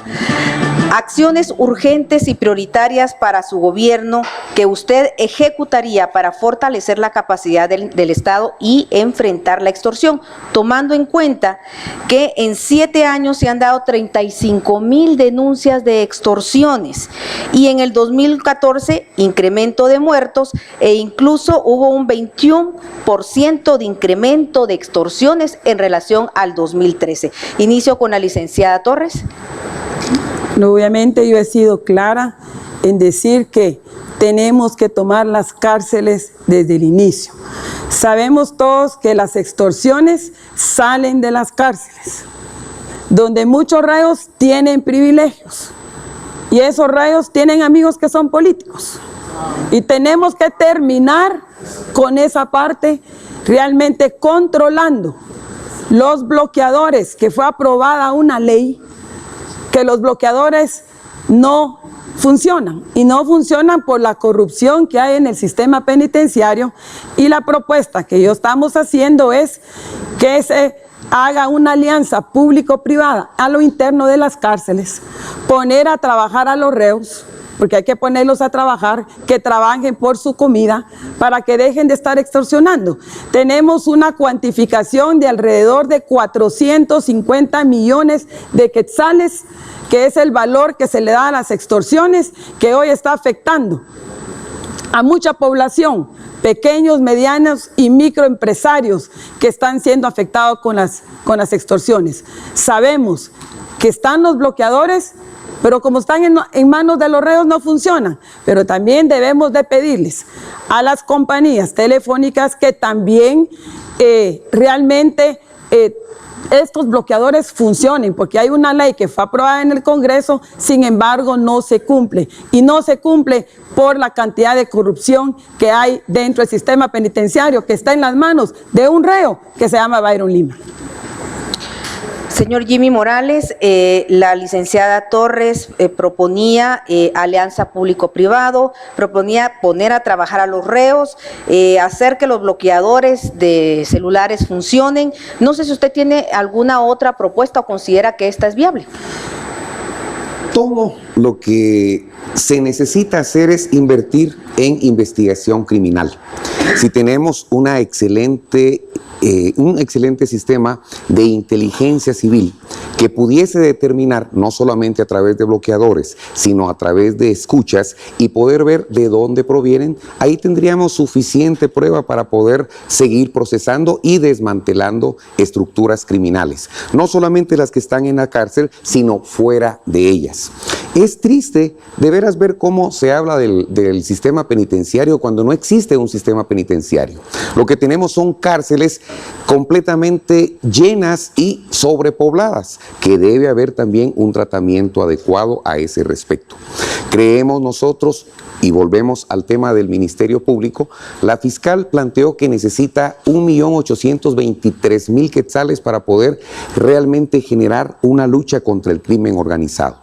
Acciones urgentes y prioritarias para su gobierno que usted ejecutaría para fortalecer la capacidad del Estado y enfrentar la extorsión, tomando en cuenta que en 7 años se han dado 35,000 denuncias de extorsiones y en el 2014 incremento de muertos e incluso hubo un 21% de incremento de extorsiones en relación al 2013. Inicio con la licenciada Torres. Obviamente yo he sido clara en decir que tenemos que tomar las cárceles desde el inicio. Sabemos todos que las extorsiones salen de las cárceles, donde muchos reos tienen privilegios y esos reos tienen amigos que son políticos. Y tenemos que terminar con esa parte realmente controlando los bloqueadores, que fue aprobada una ley que los bloqueadores no funcionan y no funcionan por la corrupción que hay en el sistema penitenciario, y la propuesta que yo estamos haciendo es que se haga una alianza público-privada a lo interno de las cárceles, poner a trabajar a los reos, porque hay que ponerlos a trabajar, que trabajen por su comida para que dejen de estar extorsionando. Tenemos una cuantificación de alrededor de 450 millones de quetzales, que es el valor que se le da a las extorsiones, que hoy está afectando a mucha población, pequeños, medianos y microempresarios que están siendo afectados con las extorsiones. Sabemos que están los bloqueadores, pero como están en manos de los reos no funcionan. Pero también debemos de pedirles a las compañías telefónicas que también realmente estos bloqueadores funcionen, porque hay una ley que fue aprobada en el Congreso, sin embargo no se cumple, y no se cumple por la cantidad de corrupción que hay dentro del sistema penitenciario, que está en las manos de un reo que se llama Byron Lima. Señor Jimmy Morales, la licenciada Torres proponía alianza público-privado, proponía poner a trabajar a los reos, hacer que los bloqueadores de celulares funcionen. No sé si usted tiene alguna otra propuesta o considera que esta es viable. Todo lo que se necesita hacer es invertir en investigación criminal. Si tenemos un excelente sistema de inteligencia civil que pudiese determinar, no solamente a través de bloqueadores, sino a través de escuchas y poder ver de dónde provienen, ahí tendríamos suficiente prueba para poder seguir procesando y desmantelando estructuras criminales. No solamente las que están en la cárcel, sino fuera de ellas. Es triste de veras ver cómo se habla del sistema penitenciario cuando no existe un sistema penitenciario. Lo que tenemos son cárceles completamente llenas y sobrepobladas, que debe haber también un tratamiento adecuado a ese respecto. Creemos nosotros, y volvemos al tema del Ministerio Público, la fiscal planteó que necesita 1.823.000 quetzales para poder realmente generar una lucha contra el crimen organizado.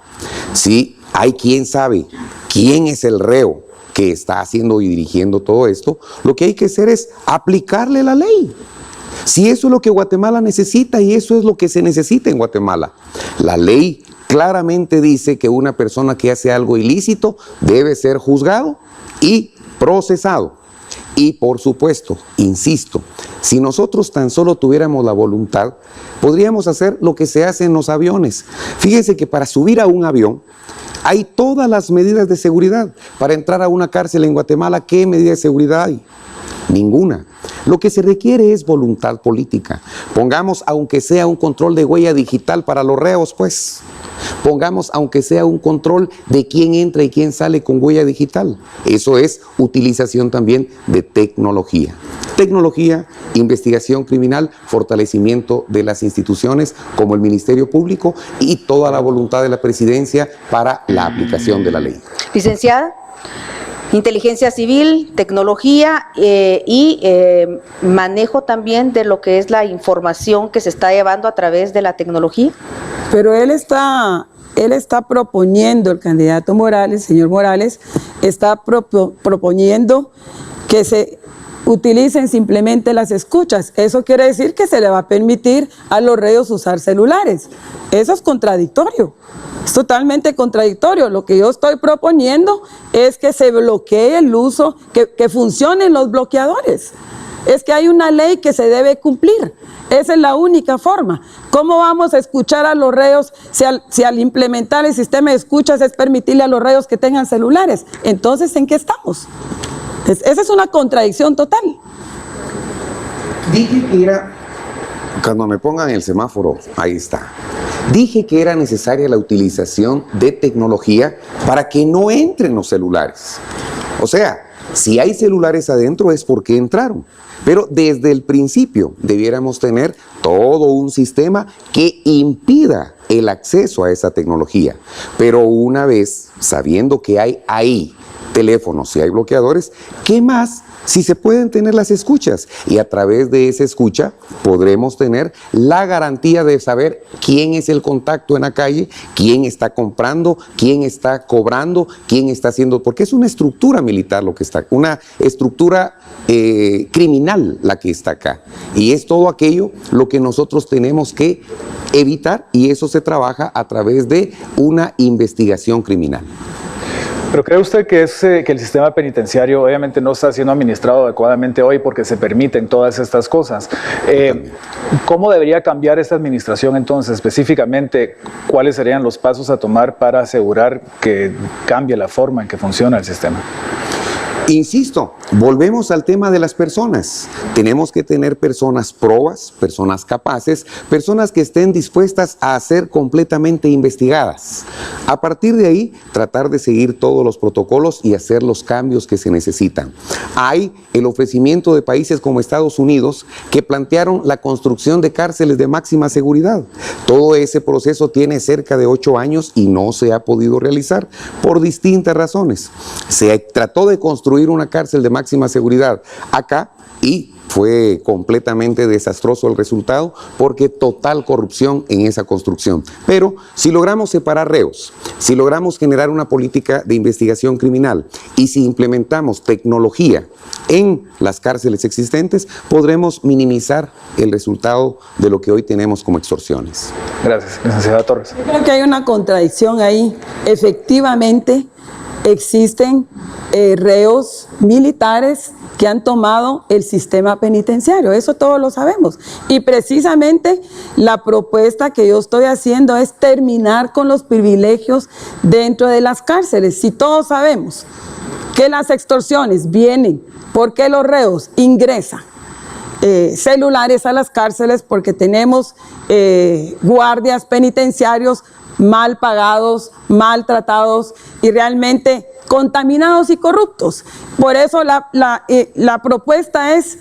Si hay quien sabe quién es el reo que está haciendo y dirigiendo todo esto, lo que hay que hacer es aplicarle la ley. Si eso es lo que Guatemala necesita y eso es lo que se necesita en Guatemala. La ley claramente dice que una persona que hace algo ilícito debe ser juzgado y procesado. Y por supuesto, insisto, si nosotros tan solo tuviéramos la voluntad, podríamos hacer lo que se hace en los aviones. Fíjense que para subir a un avión hay todas las medidas de seguridad. Para entrar a una cárcel en Guatemala, ¿qué medida de seguridad hay? Ninguna. Lo que se requiere es voluntad política. Pongamos, aunque sea un control de huella digital para los reos, pues. Pongamos, aunque sea un control de quién entra y quién sale con huella digital. Eso es utilización también de tecnología. Tecnología, investigación criminal, fortalecimiento de las instituciones como el Ministerio Público y toda la voluntad de la Presidencia para la aplicación de la ley. Licenciada. Inteligencia civil, tecnología y manejo también de lo que es la información que se está llevando a través de la tecnología. Pero él está proponiendo, el candidato Morales, señor Morales, está proponiendo que se utilicen simplemente las escuchas. Eso quiere decir que se le va a permitir a los reos usar celulares. Eso es contradictorio. Es totalmente contradictorio. Lo que yo estoy proponiendo es que se bloquee el uso, que funcionen los bloqueadores. Es que hay una ley que se debe cumplir. Esa es la única forma. ¿Cómo vamos a escuchar a los reos si al implementar el sistema de escuchas es permitirle a los reos que tengan celulares? Entonces, ¿en qué estamos? Esa es una contradicción total. Dije que era, cuando me pongan el semáforo, ahí está. Dije que era necesaria la utilización de tecnología para que no entren los celulares. O sea, si hay celulares adentro es porque entraron. Pero desde el principio debiéramos tener todo un sistema que impida el acceso a esa tecnología. Pero una vez sabiendo que hay ahí teléfonos y hay bloqueadores, ¿qué más si se pueden tener las escuchas? Y a través de esa escucha podremos tener la garantía de saber quién es el contacto en la calle, quién está comprando, quién está cobrando, quién está haciendo, porque es una estructura militar lo que está, una estructura criminal la que está acá. Y es todo aquello lo que nosotros tenemos que evitar y eso se trabaja a través de una investigación criminal. ¿Pero cree usted que el sistema penitenciario obviamente no está siendo administrado adecuadamente hoy porque se permiten todas estas cosas? ¿Cómo debería cambiar esta administración entonces? Específicamente, ¿cuáles serían los pasos a tomar para asegurar que cambie la forma en que funciona el sistema? Insisto, volvemos al tema de las personas. Tenemos que tener personas probas, personas capaces, personas que estén dispuestas a ser completamente investigadas. A partir de ahí, tratar de seguir todos los protocolos y hacer los cambios que se necesitan. Hay el ofrecimiento de países como Estados Unidos que plantearon la construcción de cárceles de máxima seguridad. Todo ese proceso tiene cerca de 8 años y no se ha podido realizar por distintas razones. Se trató de construir una cárcel de máxima seguridad acá y fue completamente desastroso el resultado porque total corrupción en esa construcción. Pero si logramos separar reos, si logramos generar una política de investigación criminal y si implementamos tecnología en las cárceles existentes, podremos minimizar el resultado de lo que hoy tenemos como extorsiones. Gracias, licenciada Torres. Yo creo que hay una contradicción ahí. Efectivamente, existen reos militares que han tomado el sistema penitenciario, eso todos lo sabemos. Y precisamente la propuesta que yo estoy haciendo es terminar con los privilegios dentro de las cárceles. Si todos sabemos que las extorsiones vienen porque los reos ingresan celulares a las cárceles, porque tenemos guardias penitenciarios mal pagados, maltratados y realmente contaminados y corruptos. Por eso la propuesta es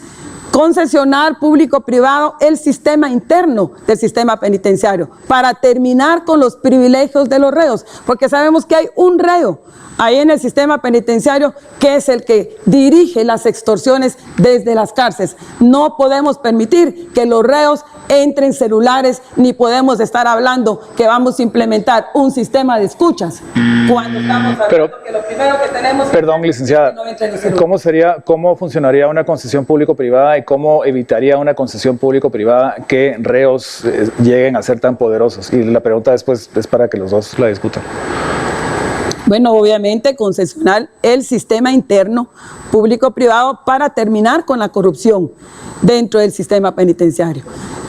concesionar público-privado el sistema interno del sistema penitenciario para terminar con los privilegios de los reos, porque sabemos que hay un reo ahí en el sistema penitenciario que es el que dirige las extorsiones desde las cárceles. No podemos permitir que los reos entren celulares, ni podemos estar hablando que vamos a implementar un sistema de escuchas cuando estamos hablando que lo primero que tenemos Perdón, licenciada, ¿cómo funcionaría una concesión público-privada y cómo evitaría una concesión público-privada que reos lleguen a ser tan poderosos? Y la pregunta después es para que los dos la discutan. Bueno, obviamente concesionar el sistema interno público-privado para terminar con la corrupción dentro del sistema penitenciario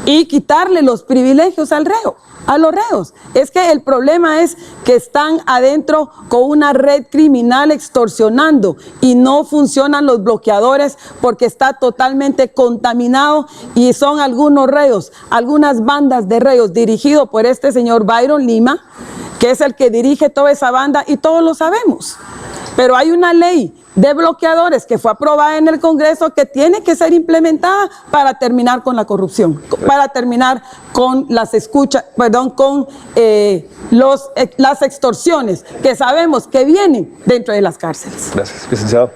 y quitarle los privilegios al reo, a los reos. Es que el problema es que están adentro con una red criminal extorsionando y no funcionan los bloqueadores porque está totalmente contaminado y son algunos reos, algunas bandas de reos dirigidos por este señor Byron Lima, que es el que dirige toda esa banda y todos lo sabemos. Pero hay una ley de bloqueadores que fue aprobada en el Congreso que tiene que ser implementada para terminar con la corrupción, para terminar con las las extorsiones que sabemos que vienen dentro de las cárceles. Gracias, licenciado.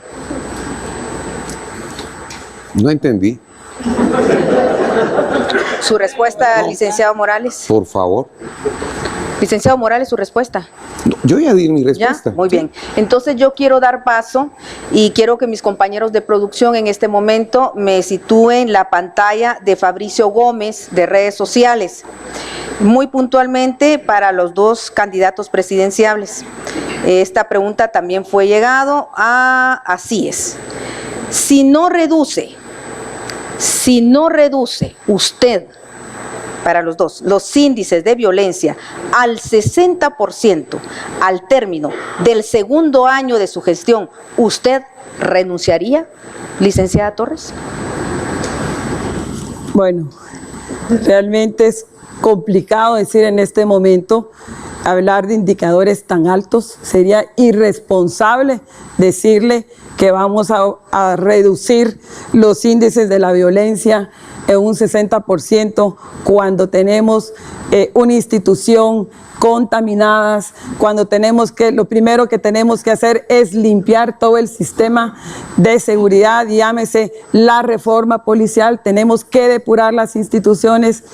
No entendí. Su respuesta, licenciado Morales. Por favor. Licenciado Morales, su respuesta. Yo ya di mi respuesta. ¿Ya? Muy bien. Entonces yo quiero dar paso y quiero que mis compañeros de producción en este momento me sitúen la pantalla de Fabricio Gómez de redes sociales, muy puntualmente para los dos candidatos presidenciables. Esta pregunta también fue llegado a así es. Si no reduce usted, para los dos, los índices de violencia al 60% al término del segundo año de su gestión, ¿usted renunciaría, licenciada Torres? Bueno, realmente es complicado decir en este momento, hablar de indicadores tan altos. Sería irresponsable decirle que vamos a reducir los índices de la violencia en un 60% cuando tenemos una institución contaminadas, cuando lo primero que tenemos que hacer es limpiar todo el sistema de seguridad, llámese la reforma policial. Tenemos que depurar las instituciones,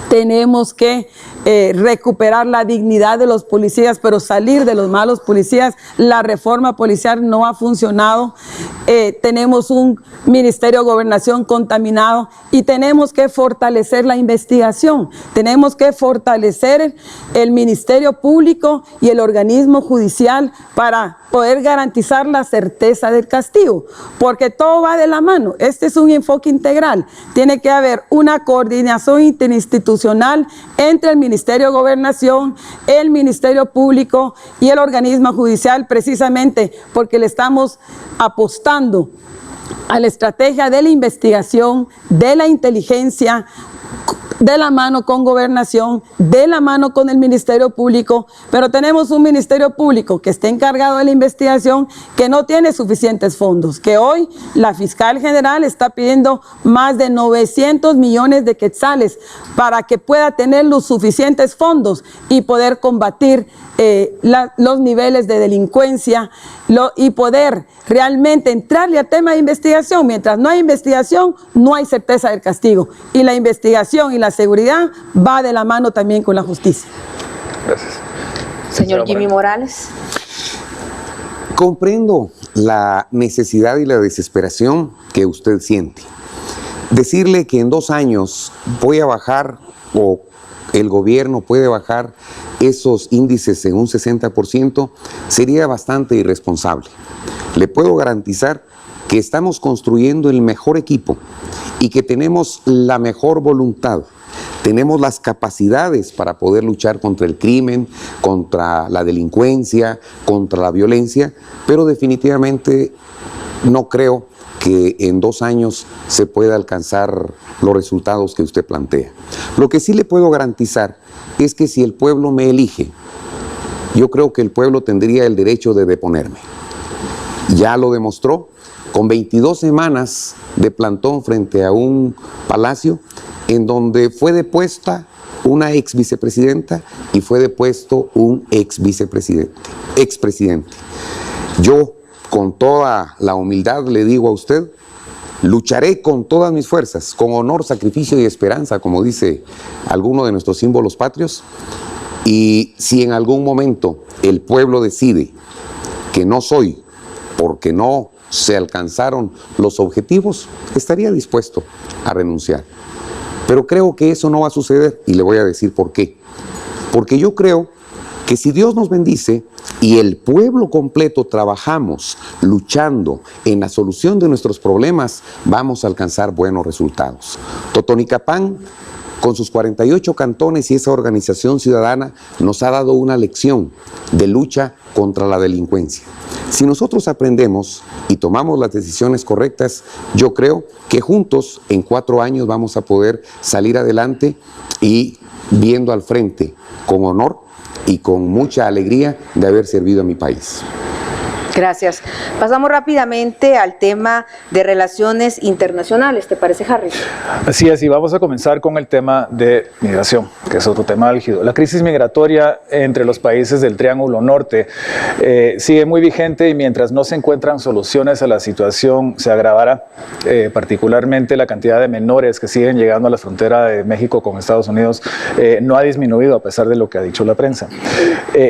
tenemos que recuperar la dignidad de los policías, pero salir de los malos policías. La reforma policial no ha funcionado. Tenemos un Ministerio de Gobernación contaminado y tenemos que fortalecer la investigación. Tenemos que fortalecer el Ministerio Público y el organismo judicial para poder garantizar la certeza del castigo, porque todo va de la mano. Este es un enfoque integral. Tiene que haber una coordinación interinstitucional entre el Ministerio de Gobernación, el Ministerio Público y el organismo judicial, precisamente porque le estamos apostando a la estrategia de la investigación, de la inteligencia, de la mano con Gobernación, de la mano con el Ministerio Público, pero tenemos un Ministerio Público que está encargado de la investigación que no tiene suficientes fondos, que hoy la fiscal general está pidiendo más de 900 millones de quetzales para que pueda tener los suficientes fondos y poder combatir los niveles de delincuencia y poder realmente entrarle al tema de investigación. Mientras no hay investigación, no hay certeza del castigo. Y la investigación y la seguridad va de la mano también con la justicia. Gracias. Señor Jimmy Morales. Comprendo la necesidad y la desesperación que usted siente. Decirle que en 2 años voy a bajar, o el gobierno puede bajar esos índices en un 60% sería bastante irresponsable. Le puedo garantizar que estamos construyendo el mejor equipo y que tenemos la mejor voluntad. Tenemos las capacidades para poder luchar contra el crimen, contra la delincuencia, contra la violencia, pero definitivamente no creo que en 2 años se pueda alcanzar los resultados que usted plantea. Lo que sí le puedo garantizar es que si el pueblo me elige, yo creo que el pueblo tendría el derecho de deponerme. Ya lo demostró con 22 semanas de plantón frente a un palacio en donde fue depuesta una ex vicepresidenta y fue depuesto un expresidente. Yo, con toda la humildad, le digo a usted, lucharé con todas mis fuerzas, con honor, sacrificio y esperanza, como dice alguno de nuestros símbolos patrios, y si en algún momento el pueblo decide que no soy, porque no se alcanzaron los objetivos, estaría dispuesto a renunciar. Pero creo que eso no va a suceder y le voy a decir por qué. Porque yo creo que si Dios nos bendice y el pueblo completo trabajamos luchando en la solución de nuestros problemas, vamos a alcanzar buenos resultados. Totonicapán, con sus 48 cantones y esa organización ciudadana, nos ha dado una lección de lucha contra la delincuencia. Si nosotros aprendemos y tomamos las decisiones correctas, yo creo que juntos en 4 años vamos a poder salir adelante y viendo al frente con honor y con mucha alegría de haber servido a mi país. Gracias. Pasamos rápidamente al tema de relaciones internacionales, ¿te parece, Harris? Así es, y vamos a comenzar con el tema de migración, que es otro tema álgido. La crisis migratoria entre los países del Triángulo Norte sigue muy vigente y mientras no se encuentran soluciones a la situación se agravará, particularmente la cantidad de menores que siguen llegando a la frontera de México con Estados Unidos no ha disminuido a pesar de lo que ha dicho la prensa.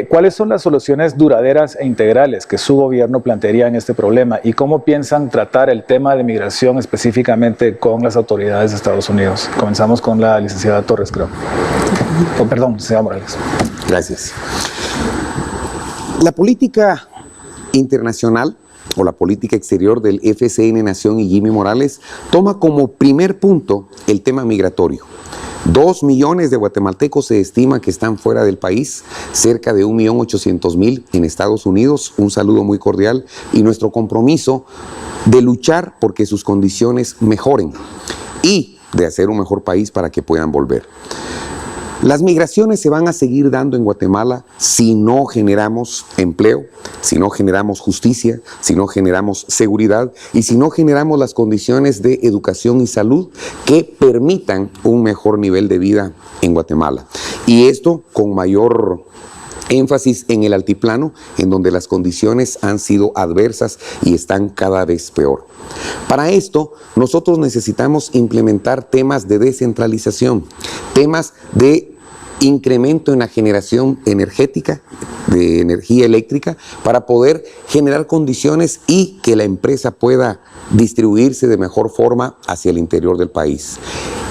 ¿Cuáles son las soluciones duraderas e integrales que su gobierno plantearía en este problema y cómo piensan tratar el tema de migración específicamente con las autoridades de Estados Unidos? Comenzamos con la licenciada Torres, creo. Perdón, licenciada Morales. Gracias. La política internacional o la política exterior del FCN Nación y Jimmy Morales toma como primer punto el tema migratorio. 2 millones de guatemaltecos se estima que están fuera del país, cerca de 1.800.000 en Estados Unidos. Un saludo muy cordial y nuestro compromiso de luchar porque sus condiciones mejoren y de hacer un mejor país para que puedan volver. Las migraciones se van a seguir dando en Guatemala si no generamos empleo, si no generamos justicia, si no generamos seguridad y si no generamos las condiciones de educación y salud que permitan un mejor nivel de vida en Guatemala. Y esto con mayor énfasis en el altiplano, en donde las condiciones han sido adversas y están cada vez peor. Para esto, nosotros necesitamos implementar temas de descentralización, temas de incremento en la generación energética, de energía eléctrica, para poder generar condiciones y que la empresa pueda distribuirse de mejor forma hacia el interior del país.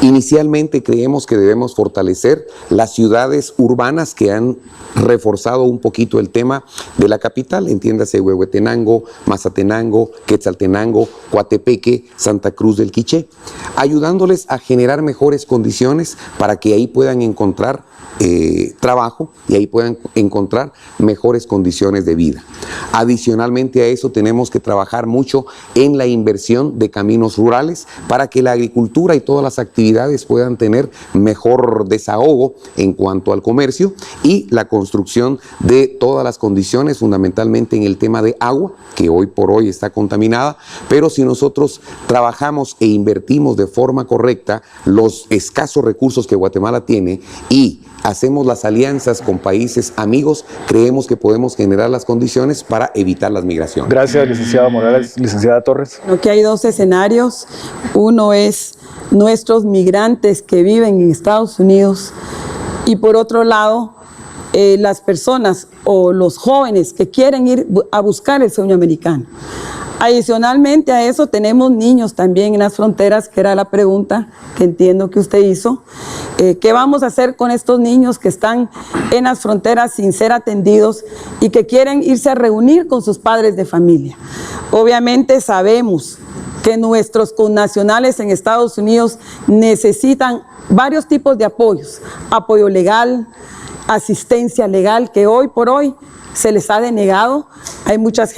Inicialmente creemos que debemos fortalecer las ciudades urbanas que han reforzado un poquito el tema de la capital, entiéndase Huehuetenango, Mazatenango, Quetzaltenango, Coatepeque, Santa Cruz del Quiché, ayudándoles a generar mejores condiciones para que ahí puedan encontrar trabajo y ahí puedan encontrar mejores condiciones de vida. Adicionalmente a eso tenemos que trabajar mucho en la inversión de caminos rurales para que la agricultura y todas las actividades puedan tener mejor desahogo en cuanto al comercio y la construcción de todas las condiciones, fundamentalmente en el tema de agua, que hoy por hoy está contaminada, pero si nosotros trabajamos e invertimos de forma correcta los escasos recursos que Guatemala tiene y hacemos las alianzas con países amigos, creemos que podemos generar las condiciones para evitar las migraciones. Gracias, licenciada Morales. Licenciada Torres. Creo que hay 2 escenarios. Uno es nuestros migrantes que viven en Estados Unidos y por otro lado, las personas o los jóvenes que quieren ir a buscar el sueño americano. Adicionalmente a eso tenemos niños también en las fronteras, que era la pregunta que entiendo que usted hizo. ¿Qué vamos a hacer con estos niños que están en las fronteras sin ser atendidos y que quieren irse a reunir con sus padres de familia? Obviamente sabemos que nuestros connacionales en Estados Unidos necesitan varios tipos de apoyos, apoyo legal, asistencia legal, que hoy por hoy se les ha denegado. Hay muchas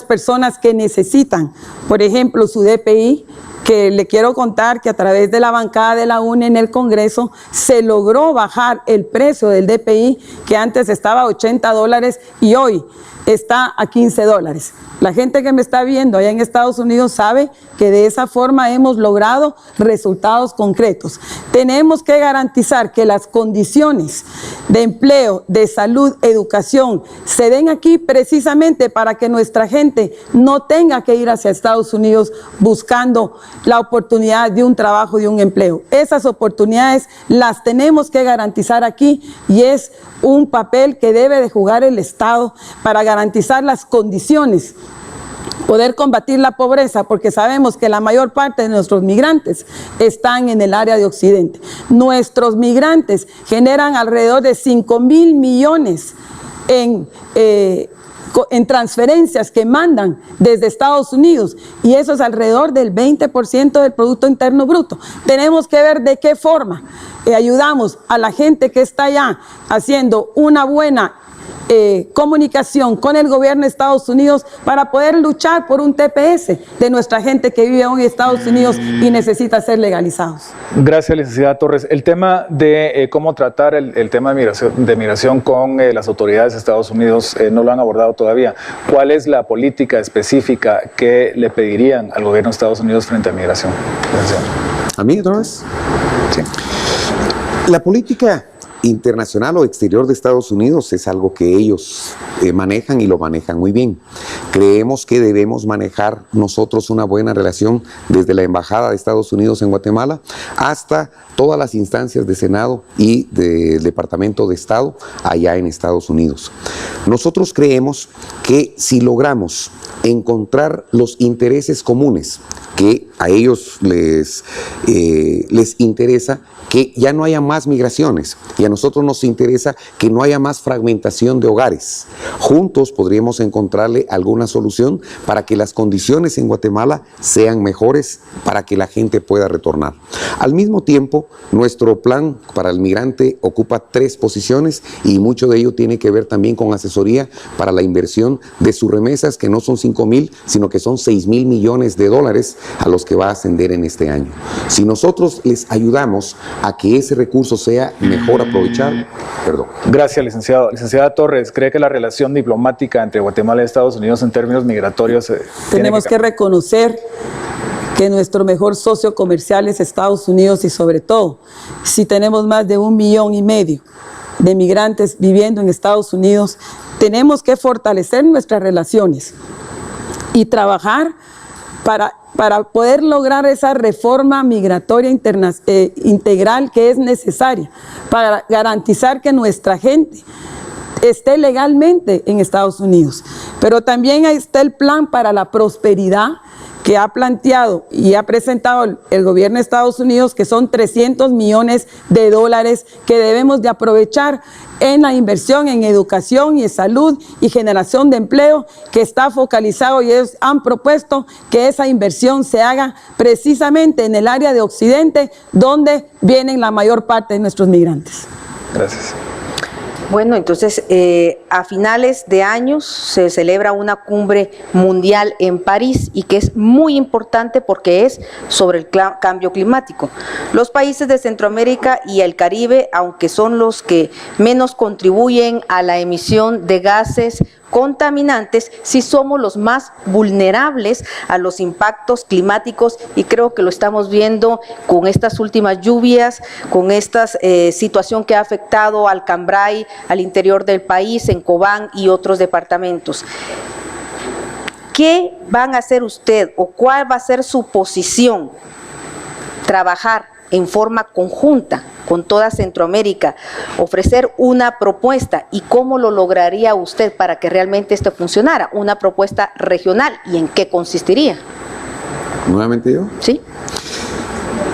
personas que necesitan, por ejemplo, su DPI, que le quiero contar que a través de la bancada de la UNE en el Congreso se logró bajar el precio del DPI, que antes estaba a $80 y hoy está a $15. La gente que me está viendo allá en Estados Unidos sabe que de esa forma hemos logrado resultados concretos. Tenemos que garantizar que las condiciones de empleo, de salud, educación se den aquí precisamente para que nuestra gente no tenga que ir hacia Estados Unidos buscando la oportunidad de un trabajo, de un empleo. Esas oportunidades las tenemos que garantizar aquí y es un papel que debe de jugar el Estado para garantizar las condiciones, poder combatir la pobreza, porque sabemos que la mayor parte de nuestros migrantes están en el área de Occidente. Nuestros migrantes generan alrededor de 5.000 millones en transferencias que mandan desde Estados Unidos, y eso es alrededor del 20% del Producto Interno Bruto. Tenemos que ver de qué forma ayudamos a la gente que está allá haciendo una buena comunicación con el gobierno de Estados Unidos para poder luchar por un TPS de nuestra gente que vive aún en Estados Unidos y necesita ser legalizados. Gracias, licenciada Torres. El tema de cómo tratar el tema de migración con las autoridades de Estados Unidos no lo han abordado todavía. ¿Cuál es la política específica que le pedirían al gobierno de Estados Unidos frente a migración? Gracias. ¿A mí, Torres? Sí. La política internacional o exterior de Estados Unidos es algo que ellos manejan y lo manejan muy bien. Creemos que debemos manejar nosotros una buena relación desde la Embajada de Estados Unidos en Guatemala hasta todas las instancias de Senado y del Departamento de Estado allá en Estados Unidos. Nosotros creemos que si logramos encontrar los intereses comunes que a ellos les interesa, que ya no haya más migraciones, y a nosotros nos interesa que no haya más fragmentación de hogares. Juntos podríamos encontrarle alguna solución para que las condiciones en Guatemala sean mejores para que la gente pueda retornar. Al mismo tiempo, nuestro plan para el migrante ocupa 3 posiciones y mucho de ello tiene que ver también con asesoría para la inversión de sus remesas, que no son 5.000, sino que son 6.000 millones de dólares a los que va a ascender en este año. Si nosotros les ayudamos a que ese recurso sea mejor aprovechado. Gracias, licenciado. Licenciada Torres, ¿cree que la relación diplomática entre Guatemala y Estados Unidos en términos migratorios tenemos que reconocer que nuestro mejor socio comercial es Estados Unidos, y sobre todo si tenemos más de 1,5 millones de migrantes viviendo en Estados Unidos, tenemos que fortalecer nuestras relaciones y trabajar para poder lograr esa reforma migratoria integral que es necesaria para garantizar que nuestra gente esté legalmente en Estados Unidos. Pero también ahí está el plan para la prosperidad que ha planteado y ha presentado el gobierno de Estados Unidos, que son 300 millones de dólares que debemos de aprovechar en la inversión en educación y en salud y generación de empleo, que está focalizado, y ellos han propuesto que esa inversión se haga precisamente en el área de Occidente, donde vienen la mayor parte de nuestros migrantes. Gracias. Bueno, entonces a finales de años se celebra una cumbre mundial en París, y que es muy importante porque es sobre el cambio climático. Los países de Centroamérica y el Caribe, aunque son los que menos contribuyen a la emisión de gases contaminantes, sí somos los más vulnerables a los impactos climáticos, y creo que lo estamos viendo con estas últimas lluvias, con esta situación que ha afectado al Cambray, al interior del país, en Cobán y otros departamentos. ¿Qué van a hacer usted o cuál va a ser su posición? Trabajar en forma conjunta con toda Centroamérica, ofrecer una propuesta? ¿Y cómo lo lograría usted para que realmente esto funcionara? Una propuesta regional, ¿y en qué consistiría? ¿Nuevamente yo? Sí.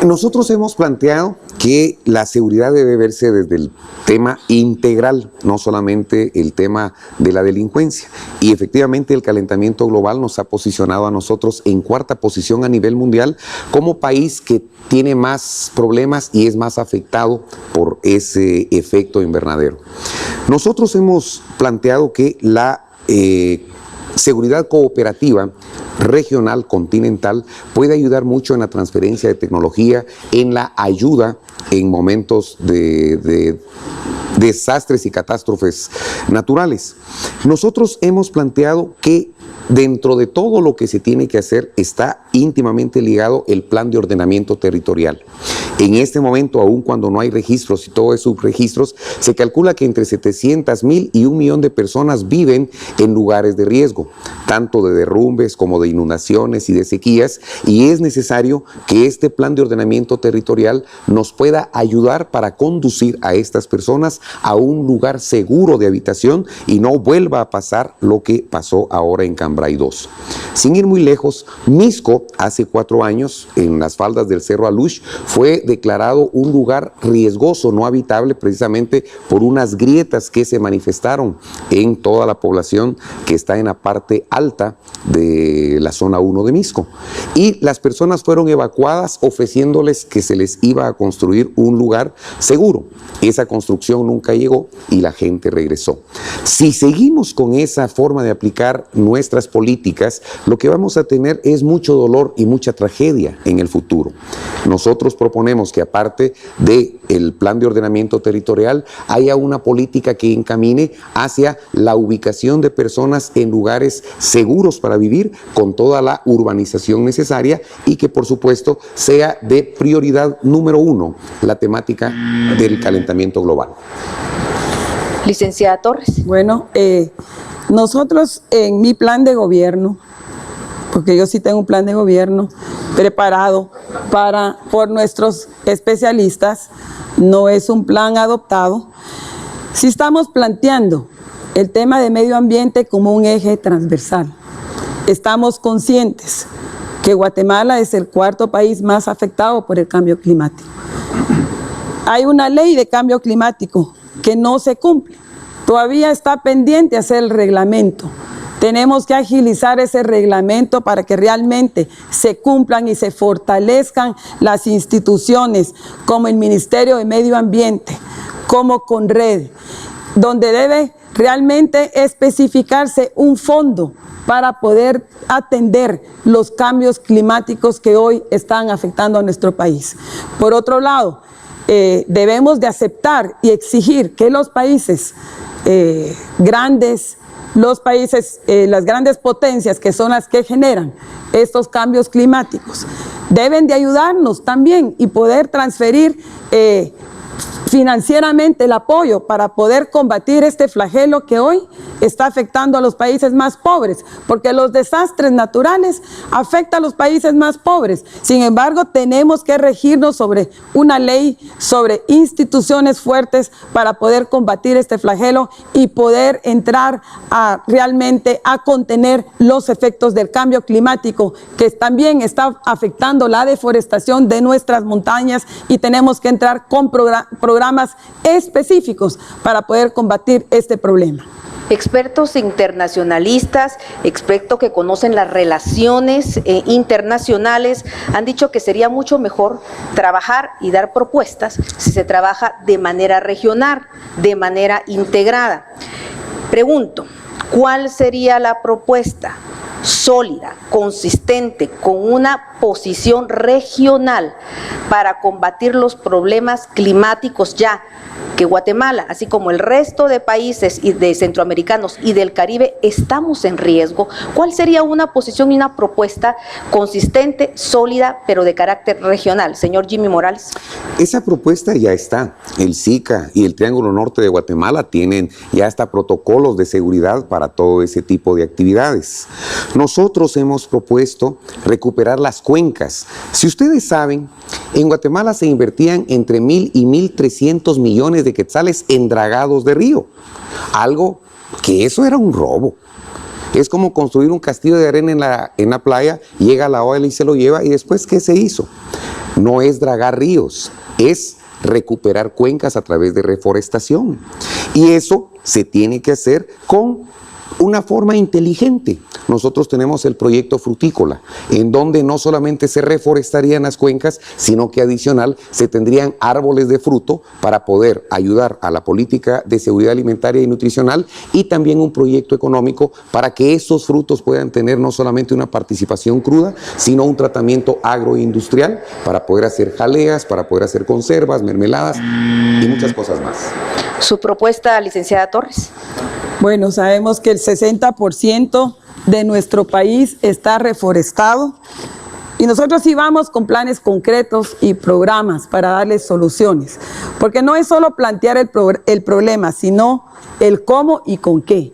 Nosotros hemos planteado que la seguridad debe verse desde el tema integral, no solamente el tema de la delincuencia. Y efectivamente el calentamiento global nos ha posicionado a nosotros en cuarta posición a nivel mundial como país que tiene más problemas y es más afectado por ese efecto invernadero. Nosotros hemos planteado que la seguridad cooperativa regional, continental, puede ayudar mucho en la transferencia de tecnología, en la ayuda en momentos de desastres y catástrofes naturales. Nosotros hemos planteado que dentro de todo lo que se tiene que hacer está íntimamente ligado el plan de ordenamiento territorial. En este momento, aun cuando no hay registros y todo es subregistros, se calcula que entre 700,000 y 1 millón de personas viven en lugares de riesgo, tanto de derrumbes como de inundaciones y de sequías, y es necesario que este plan de ordenamiento territorial nos pueda ayudar para conducir a estas personas a un lugar seguro de habitación y no vuelva a pasar lo que pasó ahora en Cambrai 2. Sin ir muy lejos, Misco hace 4 años, en las faldas del Cerro Alush, fue declarado un lugar riesgoso, no habitable, precisamente por unas grietas que se manifestaron en toda la población que está en la parte alta de la zona 1 de Misco. Y las personas fueron evacuadas ofreciéndoles que se les iba a construir un lugar seguro. Esa construcción nunca llegó y la gente regresó. Si seguimos con esa forma de aplicar nuestras políticas, lo que vamos a tener es mucho dolor y mucha tragedia en el futuro. Nosotros proponemos que aparte del plan de ordenamiento territorial haya una política que encamine hacia la ubicación de personas en lugares seguros para vivir con toda la urbanización necesaria y que por supuesto sea de prioridad número 1 la temática del calentamiento global. Licenciada Torres. Bueno, nosotros en mi plan de gobierno, porque yo sí tengo un plan de gobierno preparado por nuestros especialistas, no es un plan adoptado, sí estamos planteando el tema de medio ambiente como un eje transversal. Estamos conscientes que Guatemala es el 4º país más afectado por el cambio climático. Hay una ley de cambio climático que no se cumple. Todavía está pendiente hacer el reglamento. Tenemos que agilizar ese reglamento para que realmente se cumplan y se fortalezcan las instituciones como el Ministerio de Medio Ambiente, como CONRED, donde debe realmente especificarse un fondo para poder atender los cambios climáticos que hoy están afectando a nuestro país. Por otro lado, debemos de aceptar y exigir que los países grandes, las grandes potencias que son las que generan estos cambios climáticos, deben de ayudarnos también y poder transferir financieramente el apoyo para poder combatir este flagelo que hoy está afectando a los países más pobres, porque los desastres naturales afectan a los países más pobres. Sin embargo, tenemos que regirnos sobre una ley, sobre instituciones fuertes para poder combatir este flagelo y poder entrar realmente a contener los efectos del cambio climático, que también está afectando la deforestación de nuestras montañas, y tenemos que entrar con programas específicos para poder combatir este problema. Expertos internacionalistas, expertos que conocen las relaciones internacionales, han dicho que sería mucho mejor trabajar y dar propuestas si se trabaja de manera regional, de manera integrada. Pregunto, ¿cuál sería la propuesta sólida, consistente, con una posición regional para combatir los problemas climáticos ya que Guatemala, así como el resto de países y de centroamericanos y del Caribe, estamos en riesgo? ¿Cuál sería una posición y una propuesta consistente, sólida, pero de carácter regional? Señor Jimmy Morales. Esa propuesta ya está. El SICA y el Triángulo Norte de Guatemala tienen ya hasta protocolos de seguridad para todo ese tipo de actividades. Nosotros hemos propuesto recuperar las cuencas. Si ustedes saben, en Guatemala se invertían entre 1.000 y 1.300 millones de quetzales en dragados de río. Algo que eso era un robo. Es como construir un castillo de arena en la playa, llega la ola y se lo lleva, y después, ¿qué se hizo? No es dragar ríos, es recuperar cuencas a través de reforestación. Y eso se tiene que hacer con una forma inteligente. Nosotros tenemos el proyecto frutícola, en donde no solamente se reforestarían las cuencas, sino que adicional se tendrían árboles de fruto para poder ayudar a la política de seguridad alimentaria y nutricional, y también un proyecto económico para que esos frutos puedan tener no solamente una participación cruda, sino un tratamiento agroindustrial para poder hacer jaleas, para poder hacer conservas, mermeladas y muchas cosas más. Su propuesta, licenciada Torres. Bueno, sabemos que el 60% de nuestro país está reforestado y nosotros sí vamos con planes concretos y programas para darles soluciones, porque no es solo plantear el problema, sino el cómo y con qué.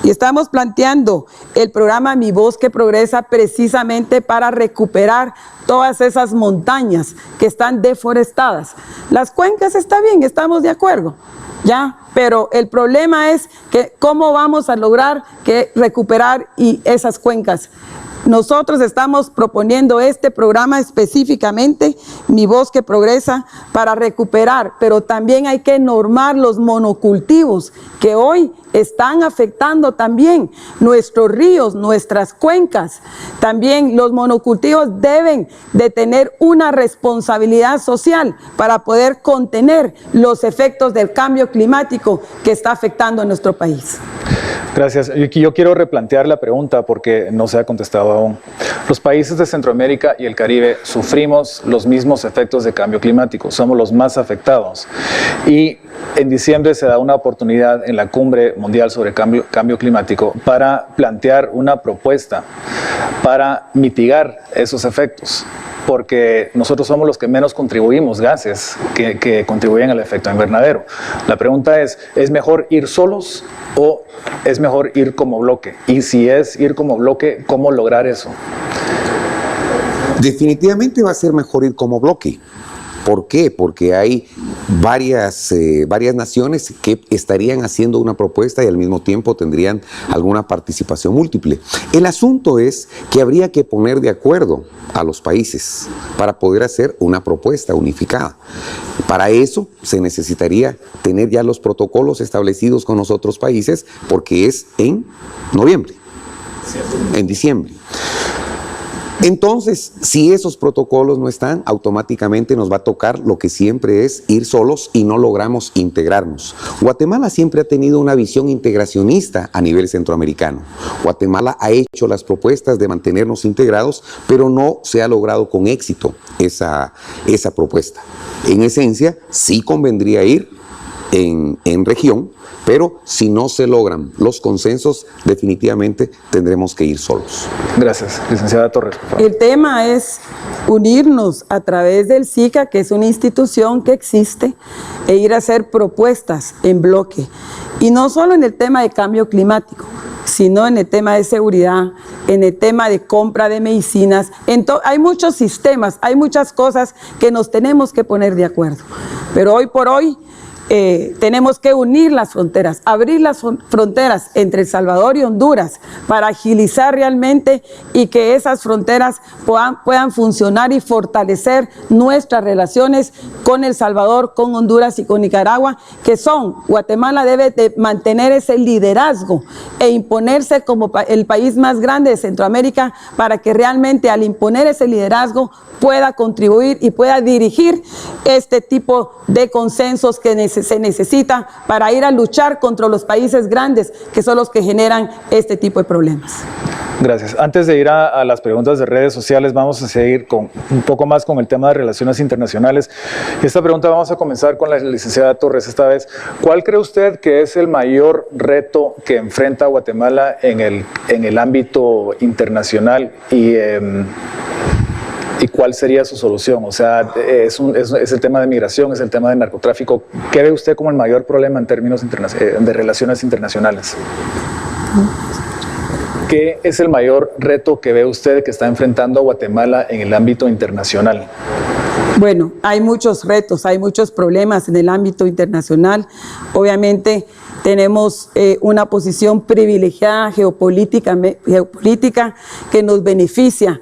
Y estamos planteando el programa Mi Bosque Progresa precisamente para recuperar todas esas montañas que están deforestadas. Las cuencas está bien, estamos de acuerdo, ya, pero el problema es que cómo vamos a lograr recuperar esas cuencas. Nosotros estamos proponiendo este programa específicamente, Mi Bosque Progresa, para recuperar, pero también hay que normar los monocultivos que hoy están afectando también nuestros ríos, nuestras cuencas. También los monocultivos deben de tener una responsabilidad social para poder contener los efectos del cambio climático que está afectando a nuestro país. Gracias. Yo quiero replantear la pregunta porque no se ha contestado aún. Los países de Centroamérica y el Caribe sufrimos los mismos efectos de cambio climático, somos los más afectados. Y en diciembre se da una oportunidad en la Cumbre Mundial sobre Cambio Climático para plantear una propuesta para mitigar esos efectos, porque nosotros somos los que menos contribuimos gases que contribuyen al efecto invernadero. La pregunta ¿es mejor ir solos o es mejor ir como bloque? Y si es ir como bloque, ¿cómo lograr eso? Definitivamente va a ser mejor ir como bloque. ¿Por qué? Porque hay varias naciones que estarían haciendo una propuesta y al mismo tiempo tendrían alguna participación múltiple. El asunto es que habría que poner de acuerdo a los países para poder hacer una propuesta unificada. Para eso se necesitaría tener ya los protocolos establecidos con los otros países, porque es en noviembre, en diciembre. Entonces, si esos protocolos no están, automáticamente nos va a tocar lo que siempre es ir solos y no logramos integrarnos. Guatemala siempre ha tenido una visión integracionista a nivel centroamericano. Guatemala ha hecho las propuestas de mantenernos integrados, pero no se ha logrado con éxito esa propuesta. En esencia, sí convendría ir en región, pero si no se logran los consensos, definitivamente tendremos que ir solos. Gracias. Licenciada Torres, por favor. El tema es unirnos a través del SICA, que es una institución que existe, e ir a hacer propuestas en bloque. Y no solo en el tema de cambio climático, sino en el tema de seguridad, en el tema de compra de medicinas. Hay muchos sistemas, hay muchas cosas que nos tenemos que poner de acuerdo. Pero hoy por hoy, tenemos que unir las fronteras, abrir las fronteras entre El Salvador y Honduras para agilizar realmente y que esas fronteras puedan funcionar y fortalecer nuestras relaciones con El Salvador, con Honduras y con Nicaragua, que Guatemala debe de mantener ese liderazgo e imponerse como el país más grande de Centroamérica, para que realmente al imponer ese liderazgo pueda contribuir y pueda dirigir este tipo de consensos que se necesita para ir a luchar contra los países grandes, que son los que generan este tipo de problemas. Gracias. Antes de ir a las preguntas de redes sociales, vamos a seguir un poco más con el tema de relaciones internacionales. Esta pregunta vamos a comenzar con la licenciada Torres esta vez. ¿Cuál cree usted que es el mayor reto que enfrenta Guatemala en el ámbito internacional y cuál sería su solución? O sea, es el tema de migración, es el tema de narcotráfico. ¿Qué ve usted como el mayor problema en términos de relaciones internacionales? ¿Qué es el mayor reto que ve usted que está enfrentando a Guatemala en el ámbito internacional? Bueno, hay muchos retos, hay muchos problemas en el ámbito internacional. Obviamente tenemos una posición privilegiada geopolítica que nos beneficia.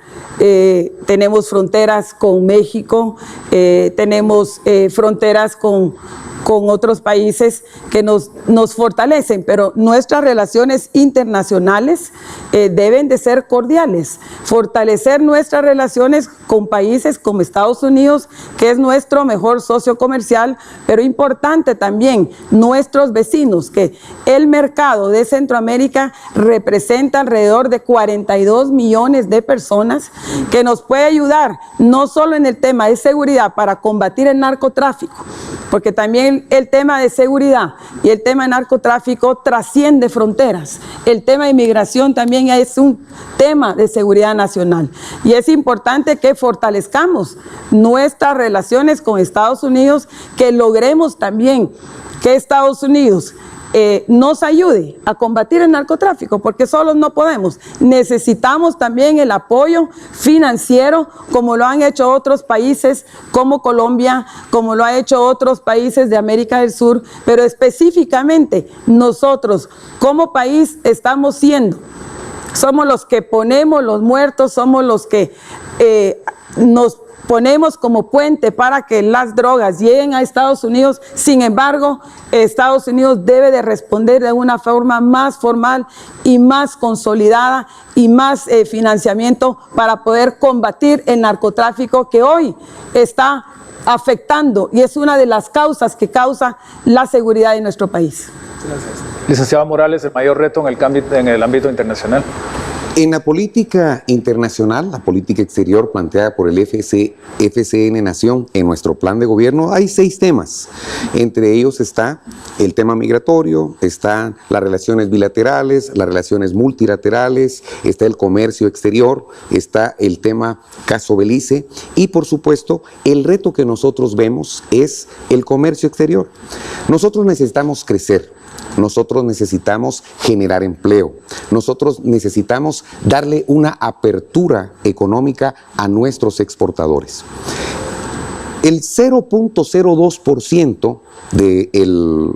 Tenemos fronteras con México, tenemos fronteras con otros países que nos fortalecen, pero nuestras relaciones internacionales deben de ser cordiales. Fortalecer nuestras relaciones con países como Estados Unidos, que es nuestro mejor socio comercial, pero importante también nuestros vecinos, que el mercado de Centroamérica representa alrededor de 42 millones de personas, que nos puede ayudar no solo en el tema de seguridad para combatir el narcotráfico, porque también el tema de seguridad y el tema de narcotráfico trasciende fronteras. El tema de inmigración también es un tema de seguridad nacional. Y es importante que fortalezcamos nuestras relaciones con Estados Unidos, que logremos también que Estados Unidos nos ayude a combatir el narcotráfico, porque solos no podemos. Necesitamos también el apoyo financiero, como lo han hecho otros países como Colombia, como lo han hecho otros países de América del Sur, pero específicamente nosotros como país somos los que ponemos los muertos, somos los que nos ponemos como puente para que las drogas lleguen a Estados Unidos. Sin embargo, Estados Unidos debe de responder de una forma más formal y más consolidada y más financiamiento para poder combatir el narcotráfico, que hoy está afectando y es una de las causas que causa la seguridad de nuestro país. Gracias. Licenciado Morales, el mayor reto en el ámbito internacional. En la política internacional, la política exterior planteada por el FCN Nación en nuestro plan de gobierno, hay 6 temas. Entre ellos está el tema migratorio, están las relaciones bilaterales, las relaciones multilaterales, está el comercio exterior, está el tema caso Belice y, por supuesto, el reto que nosotros vemos es el comercio exterior. Nosotros necesitamos crecer. Nosotros necesitamos generar empleo, nosotros necesitamos darle una apertura económica a nuestros exportadores. El 0.02% del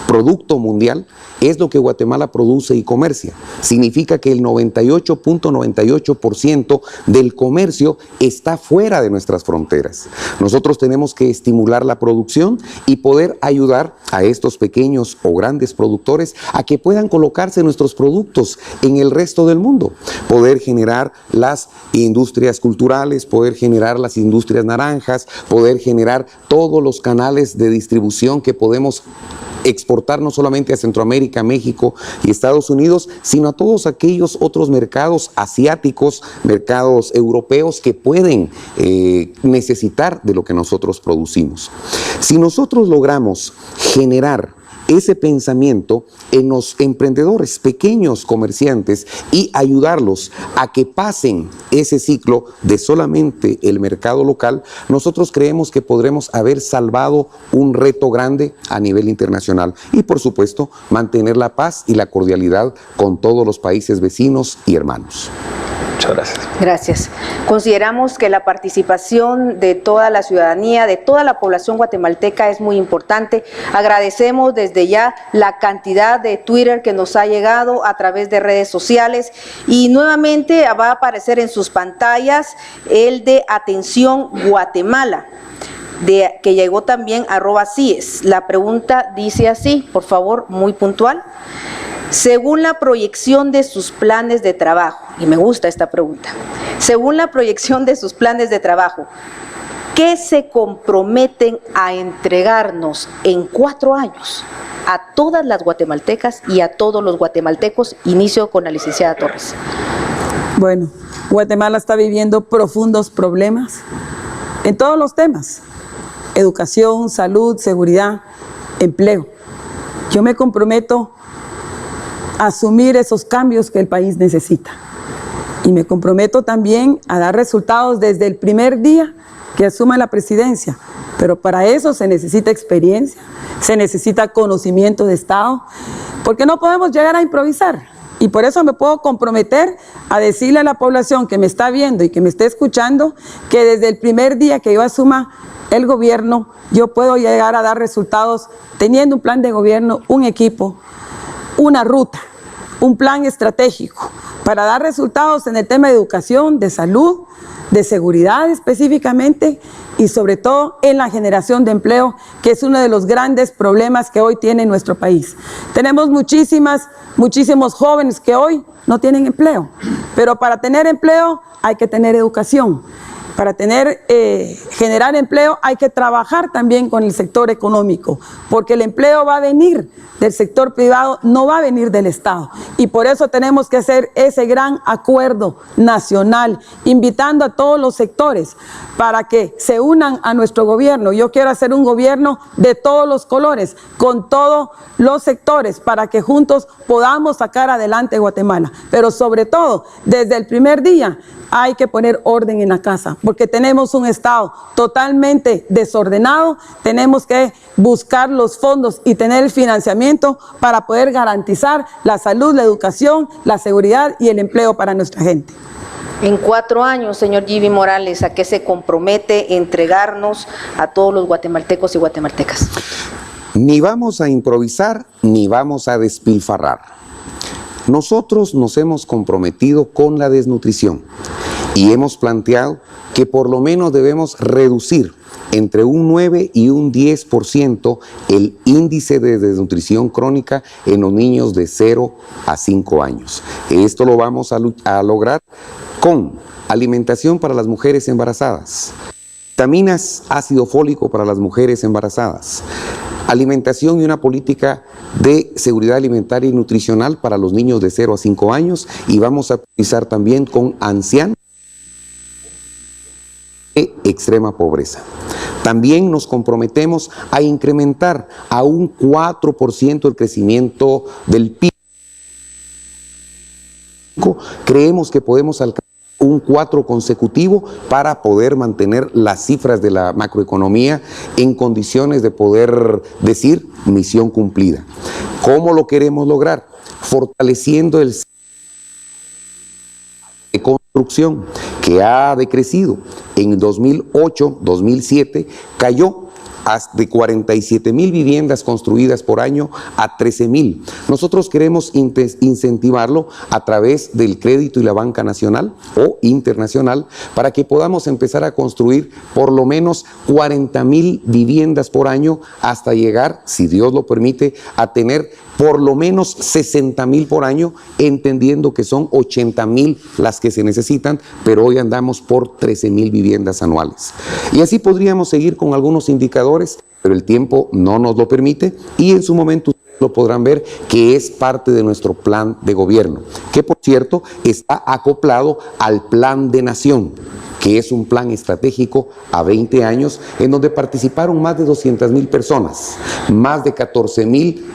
Producto Mundial es lo que Guatemala produce y comercia. Significa que el 98.98% del comercio está fuera de nuestras fronteras. Nosotros tenemos que estimular la producción y poder ayudar a estos pequeños o grandes productores a que puedan colocarse nuestros productos en el resto del mundo. Poder generar las industrias culturales, poder generar las industrias naranjas, poder generar todos los canales de distribución que podemos exportar no solamente a Centroamérica, México y Estados Unidos, sino a todos aquellos otros mercados asiáticos, mercados europeos que pueden necesitar de lo que nosotros producimos. Si nosotros logramos generar ese pensamiento en los emprendedores, pequeños comerciantes, y ayudarlos a que pasen ese ciclo de solamente el mercado local, nosotros creemos que podremos haber salvado un reto grande a nivel internacional y, por supuesto, mantener la paz y la cordialidad con todos los países vecinos y hermanos. Muchas gracias. Gracias. Consideramos que la participación de toda la ciudadanía, de toda la población guatemalteca es muy importante. Agradecemos desde ya la cantidad de Twitter que nos ha llegado a través de redes sociales y nuevamente va a aparecer en sus pantallas el de Atención Guatemala, que llegó también @CIES. La pregunta dice así, por favor, muy puntual. Según la proyección de sus planes de trabajo, y me gusta esta pregunta, según la proyección de sus planes de trabajo, ¿qué se comprometen a entregarnos en 4 años a todas las guatemaltecas y a todos los guatemaltecos? Inicio con la licenciada Torres. Bueno, Guatemala está viviendo profundos problemas en todos los temas: educación, salud, seguridad, empleo. Yo me comprometo a asumir esos cambios que el país necesita. Y me comprometo también a dar resultados desde el primer día que asuma la presidencia. Pero para eso se necesita experiencia, se necesita conocimiento de Estado, porque no podemos llegar a improvisar. Y por eso me puedo comprometer a decirle a la población que me está viendo y que me esté escuchando que desde el primer día que yo asuma el gobierno, yo puedo llegar a dar resultados teniendo un plan de gobierno, un equipo, una ruta, un plan estratégico para dar resultados en el tema de educación, de salud, de seguridad específicamente y sobre todo en la generación de empleo, que es uno de los grandes problemas que hoy tiene nuestro país. Tenemos muchísimos jóvenes que hoy no tienen empleo, pero para tener empleo hay que tener educación. Para generar empleo hay que trabajar también con el sector económico, porque el empleo va a venir del sector privado, no va a venir del Estado. Y por eso tenemos que hacer ese gran acuerdo nacional, invitando a todos los sectores para que se unan a nuestro gobierno. Yo quiero hacer un gobierno de todos los colores, con todos los sectores, para que juntos podamos sacar adelante Guatemala. Pero sobre todo, desde el primer día, hay que poner orden en la casa, porque tenemos un Estado totalmente desordenado, tenemos que buscar los fondos y tener el financiamiento para poder garantizar la salud, la educación, la seguridad y el empleo para nuestra gente. En 4 años, señor Jimmy Morales, ¿a qué se compromete entregarnos a todos los guatemaltecos y guatemaltecas? Ni vamos a improvisar, ni vamos a despilfarrar. Nosotros nos hemos comprometido con la desnutrición y hemos planteado que por lo menos debemos reducir entre un 9 y un 10% el índice de desnutrición crónica en los niños de 0 a 5 años. Esto lo vamos a lograr con alimentación para las mujeres embarazadas, vitaminas, ácido fólico para las mujeres embarazadas, alimentación y una política de seguridad alimentaria y nutricional para los niños de 0 a 5 años, y vamos a utilizar también con ancianos de extrema pobreza. También nos comprometemos a incrementar a un 4% el crecimiento del PIB. Creemos que podemos alcanzar un 4 consecutivo para poder mantener las cifras de la macroeconomía en condiciones de poder decir misión cumplida. ¿Cómo lo queremos lograr? Fortaleciendo el de construcción, que ha decrecido. En 2008-2007 cayó de 47,000 viviendas construidas por año a 13,000. Nosotros queremos incentivarlo a través del crédito y la banca nacional o internacional para que podamos empezar a construir por lo menos 40,000 viviendas por año hasta llegar, si Dios lo permite, a tener por lo menos 60,000 por año, entendiendo que son 80,000 las que se necesitan, pero hoy andamos por 13,000 viviendas anuales. Y así podríamos seguir con algunos indicadores, pero el tiempo no nos lo permite y en su momento lo podrán ver, que es parte de nuestro plan de gobierno, que por cierto está acoplado al plan de nación, que es un plan estratégico a 20 años, en donde participaron más de 200,000 personas, más de 14,000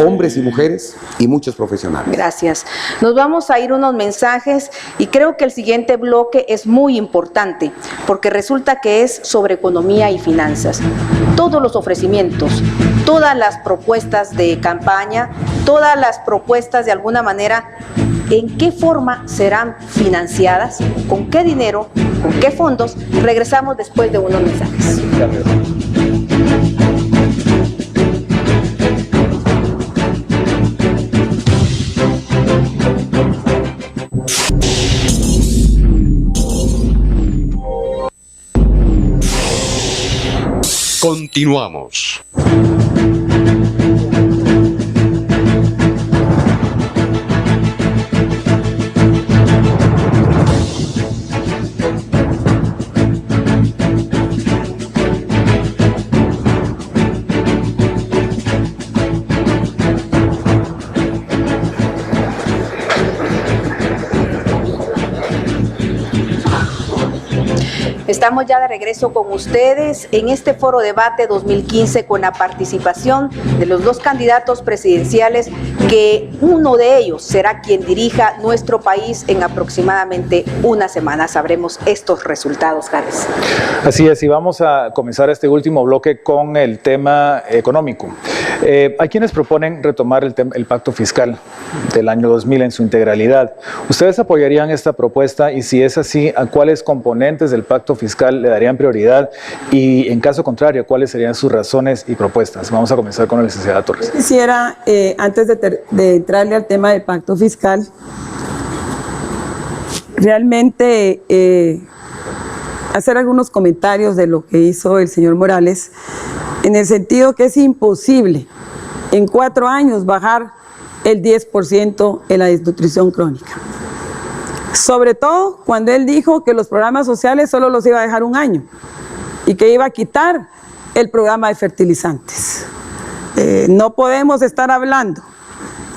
hombres y mujeres y muchos profesionales. Gracias. Nos vamos a ir unos mensajes y creo que el siguiente bloque es muy importante, porque resulta que es sobre economía y finanzas. Todos los ofrecimientos, todas las propuestas de campaña, todas las propuestas de alguna manera, ¿en qué forma serán financiadas? ¿Con qué dinero? ¿Con qué fondos? Regresamos después de unos mensajes. Continuamos. Estamos ya de regreso con ustedes en este Foro Debate 2015 con la participación de los dos candidatos presidenciales, que uno de ellos será quien dirija nuestro país en aproximadamente una semana. Sabremos estos resultados, Javes. Así es, y vamos a comenzar este último bloque con el tema económico. Hay quienes proponen retomar el pacto fiscal del año 2000 en su integralidad. ¿Ustedes apoyarían esta propuesta? Y si es así, ¿a cuáles componentes del pacto fiscal le darían prioridad? Y en caso contrario, ¿cuáles serían sus razones y propuestas? Vamos a comenzar con la licenciada Torres. Yo quisiera, antes de entrarle al tema del pacto fiscal, realmente hacer algunos comentarios de lo que hizo el señor Morales, en el sentido que es imposible en 4 años bajar el 10% en la desnutrición crónica. Sobre todo cuando él dijo que los programas sociales solo los iba a dejar 1 año y que iba a quitar el programa de fertilizantes. No podemos estar hablando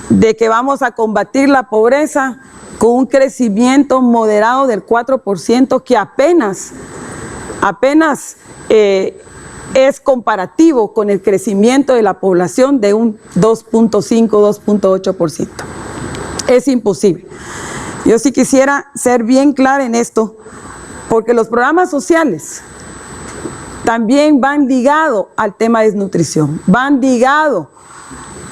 de que vamos a combatir la pobreza con un crecimiento moderado del 4% que apenas es comparativo con el crecimiento de la población de un 2.5, 2.8%. Es imposible. Yo sí quisiera ser bien clara en esto, porque los programas sociales también van ligados al tema de desnutrición, van ligados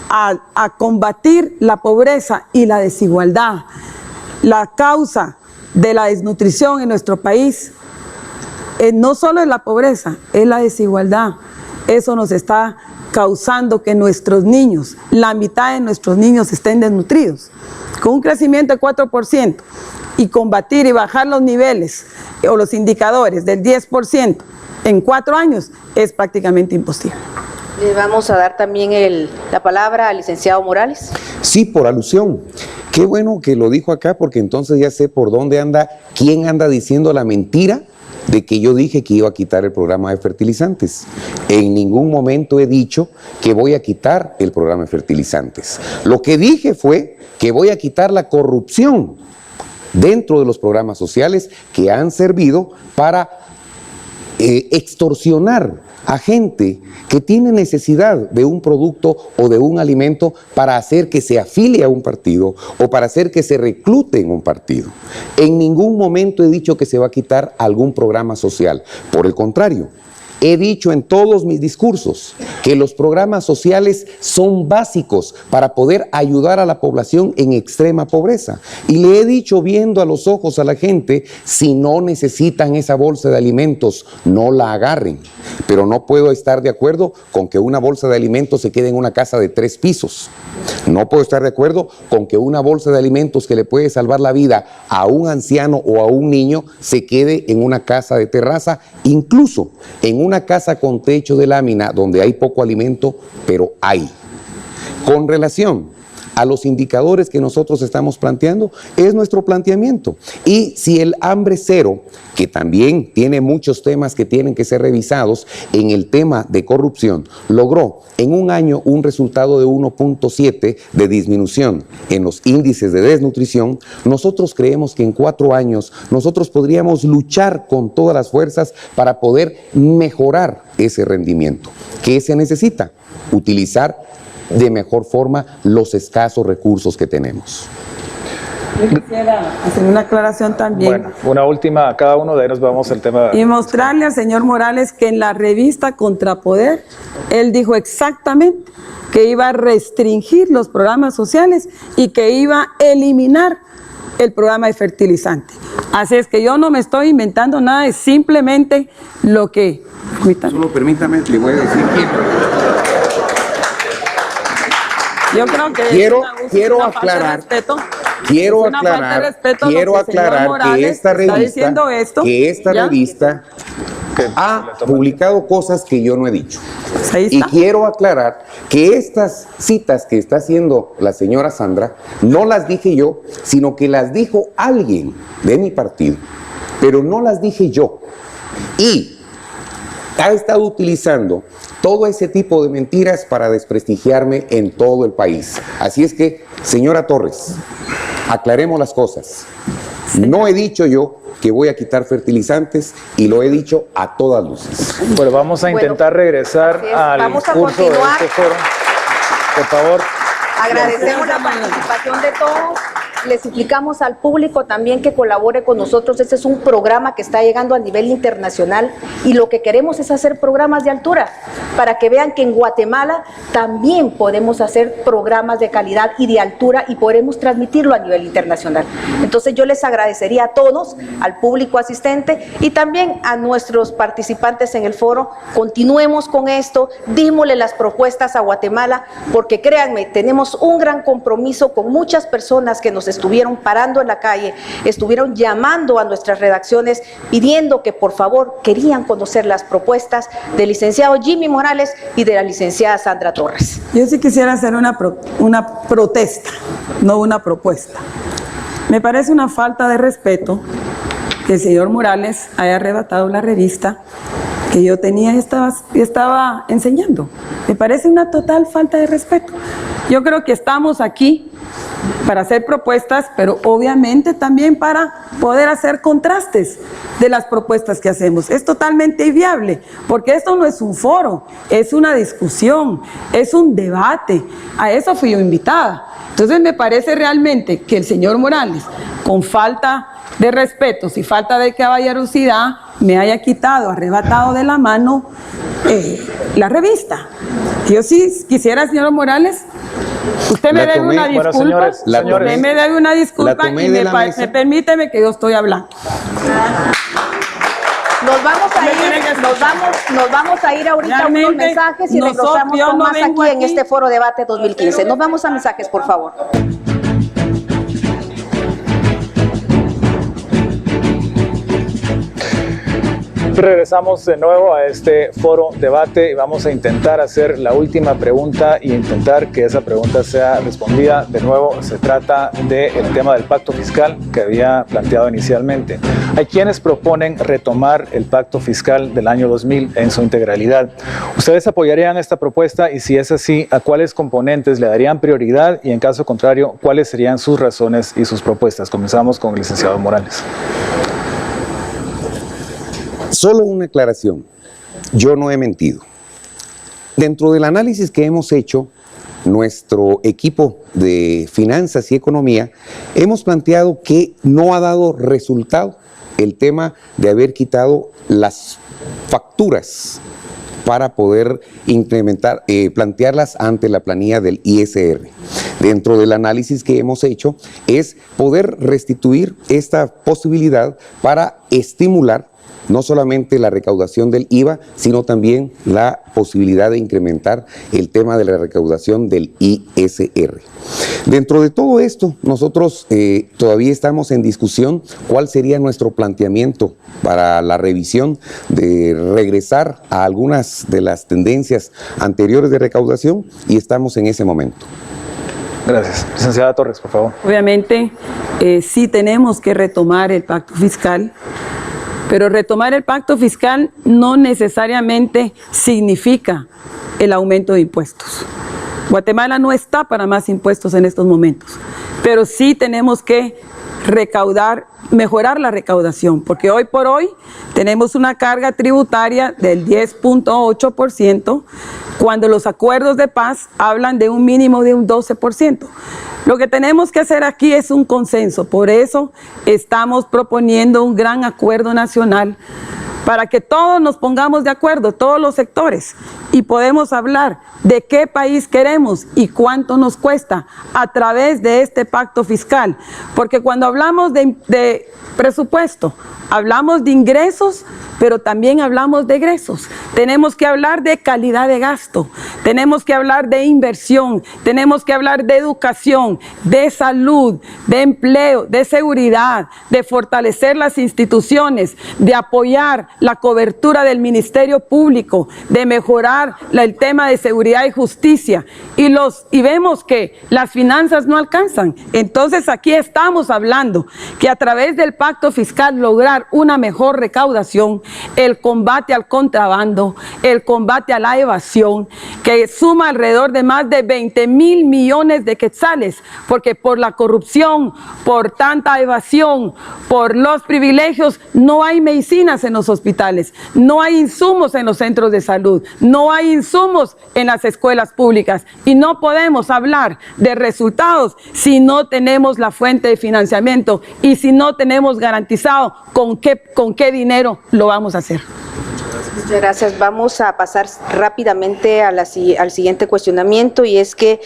a combatir la pobreza y la desigualdad. La causa de la desnutrición en nuestro país no solo es la pobreza, es la desigualdad. Eso nos está causando que nuestros niños, la mitad de nuestros niños estén desnutridos. Con un crecimiento de 4% y combatir y bajar los niveles o los indicadores del 10% en 4 años es prácticamente imposible. Le vamos a dar también la palabra al licenciado Morales. Sí, por alusión. Qué bueno que lo dijo acá, porque entonces ya sé por dónde anda, quién anda diciendo la mentira de que yo dije que iba a quitar el programa de fertilizantes. En ningún momento he dicho que voy a quitar el programa de fertilizantes. Lo que dije fue que voy a quitar la corrupción dentro de los programas sociales que han servido para extorsionar a gente que tiene necesidad de un producto o de un alimento para hacer que se afilie a un partido o para hacer que se reclute en un partido. En ningún momento he dicho que se va a quitar algún programa social. Por el contrario, he dicho en todos mis discursos que los programas sociales son básicos para poder ayudar a la población en extrema pobreza. Y le he dicho viendo a los ojos a la gente, si no necesitan esa bolsa de alimentos, no la agarren. Pero no puedo estar de acuerdo con que una bolsa de alimentos se quede en una casa de 3 pisos. No puedo estar de acuerdo con que una bolsa de alimentos que le puede salvar la vida a un anciano o a un niño se quede en una casa de terraza, incluso en una casa con techo de lámina donde hay poco alimento, pero hay. Con relación a los indicadores que nosotros estamos planteando, es nuestro planteamiento. Y si el hambre cero, que también tiene muchos temas que tienen que ser revisados en el tema de corrupción, logró en 1 año un resultado de 1.7 de disminución en los índices de desnutrición, nosotros creemos que en 4 años nosotros podríamos luchar con todas las fuerzas para poder mejorar ese rendimiento. ¿Qué se necesita? Utilizar de mejor forma los escasos recursos que tenemos. Yo quisiera hacer una aclaración también. Bueno, una última a cada uno, de ahí nos vamos al tema. Y mostrarle al señor Morales que en la revista Contrapoder, él dijo exactamente que iba a restringir los programas sociales y que iba a eliminar el programa de fertilizante. Así es que yo no me estoy inventando nada, es simplemente lo que... Solo permítame, le voy a decir que... Yo creo que quiero aclarar que esta revista ha publicado cosas que yo no he dicho. Y quiero aclarar que estas citas que está haciendo la señora Sandra no las dije yo, sino que las dijo alguien de mi partido, pero no las dije yo. Y ha estado utilizando todo ese tipo de mentiras para desprestigiarme en todo el país. Así es que, señora Torres, aclaremos las cosas. No he dicho yo que voy a quitar fertilizantes y lo he dicho a todas luces. Bueno, vamos a intentar regresar al curso de este foro. Por favor. Agradecemos la participación de todos. les explicamos al público también que colabore con nosotros. Este es un programa que está llegando a nivel internacional y lo que queremos es hacer programas de altura para que vean que en Guatemala también podemos hacer programas de calidad y de altura y podemos transmitirlo a nivel internacional. Entonces yo les agradecería a todos, al público asistente y también a nuestros participantes en el foro. Continuemos con esto, dímosle las propuestas a Guatemala, porque créanme, tenemos un gran compromiso con muchas personas que nos estuvieron parando en la calle, estuvieron llamando a nuestras redacciones pidiendo que por favor querían conocer las propuestas del licenciado Jimmy Morales y de la licenciada Sandra Torres. Yo sí quisiera hacer una protesta, no una propuesta. Me parece una falta de respeto que el señor Morales haya arrebatado la revista que yo tenía y estaba enseñando. Me parece una total falta de respeto. Yo creo que estamos aquí para hacer propuestas, pero obviamente también para poder hacer contrastes de las propuestas que hacemos. Es totalmente inviable, porque esto no es un foro, es una discusión, es un debate. A eso fui yo invitada. Entonces me parece realmente que el señor Morales, con falta de respeto y falta de caballerosidad, me haya quitado, arrebatado de la mano la revista. Yo sí quisiera, señor Morales, usted me debe una disculpa, usted me debe una disculpa y permíteme que yo estoy hablando. Nos vamos a ir ahorita a unos mensajes y regresamos con más aquí en este Foro Debate 2015. Nos vamos a mensajes, por favor. Regresamos de nuevo a este foro debate y vamos a intentar hacer la última pregunta y intentar que esa pregunta sea respondida. De nuevo, se trata del tema del pacto fiscal que había planteado inicialmente. Hay quienes proponen retomar el pacto fiscal del año 2000 en su integralidad. ¿Ustedes apoyarían esta propuesta? Y si es así, ¿a cuáles componentes le darían prioridad? Y en caso contrario, ¿cuáles serían sus razones y sus propuestas? Comenzamos con el licenciado Morales. Solo una aclaración, yo no he mentido. Dentro del análisis que hemos hecho, nuestro equipo de finanzas y economía, hemos planteado que no ha dado resultado el tema de haber quitado las facturas para poder incrementar, plantearlas ante la planilla del ISR. Dentro del análisis que hemos hecho es poder restituir esta posibilidad para estimular no solamente la recaudación del IVA, sino también la posibilidad de incrementar el tema de la recaudación del ISR. Dentro de todo esto, nosotros todavía estamos en discusión cuál sería nuestro planteamiento para la revisión de regresar a algunas de las tendencias anteriores de recaudación y estamos en ese momento. Gracias. Licenciada Torres, por favor. Obviamente, sí tenemos que retomar el pacto fiscal. Pero retomar el pacto fiscal no necesariamente significa el aumento de impuestos. Guatemala no está para más impuestos en estos momentos, pero sí tenemos que recaudar, mejorar la recaudación, porque hoy por hoy tenemos una carga tributaria del 10.8%, cuando los acuerdos de paz hablan de un mínimo de un 12%. Lo que tenemos que hacer aquí es un consenso, por eso estamos proponiendo un gran acuerdo nacional para que todos nos pongamos de acuerdo, todos los sectores, y podemos hablar de qué país queremos y cuánto nos cuesta a través de este pacto fiscal. Porque cuando hablamos de presupuesto, hablamos de ingresos, pero también hablamos de egresos. Tenemos que hablar de calidad de gasto, tenemos que hablar de inversión, tenemos que hablar de educación, de salud, de empleo, de seguridad, de fortalecer las instituciones, de apoyar la cobertura del Ministerio Público, de mejorar el tema de seguridad y justicia. Y vemos que las finanzas no alcanzan. Entonces aquí estamos hablando que a través del pacto fiscal lograr una mejor recaudación, el combate al contrabando, el combate a la evasión, que suma alrededor de más de 20,000 millones de quetzales, porque por la corrupción, por tanta evasión, por los privilegios, no hay medicinas en los hospitales. hospitales, no hay insumos en los centros de salud, no hay insumos en las escuelas públicas y no podemos hablar de resultados si no tenemos la fuente de financiamiento y si no tenemos garantizado con qué dinero lo vamos a hacer. Muchas gracias. Vamos a pasar rápidamente al siguiente cuestionamiento, y es que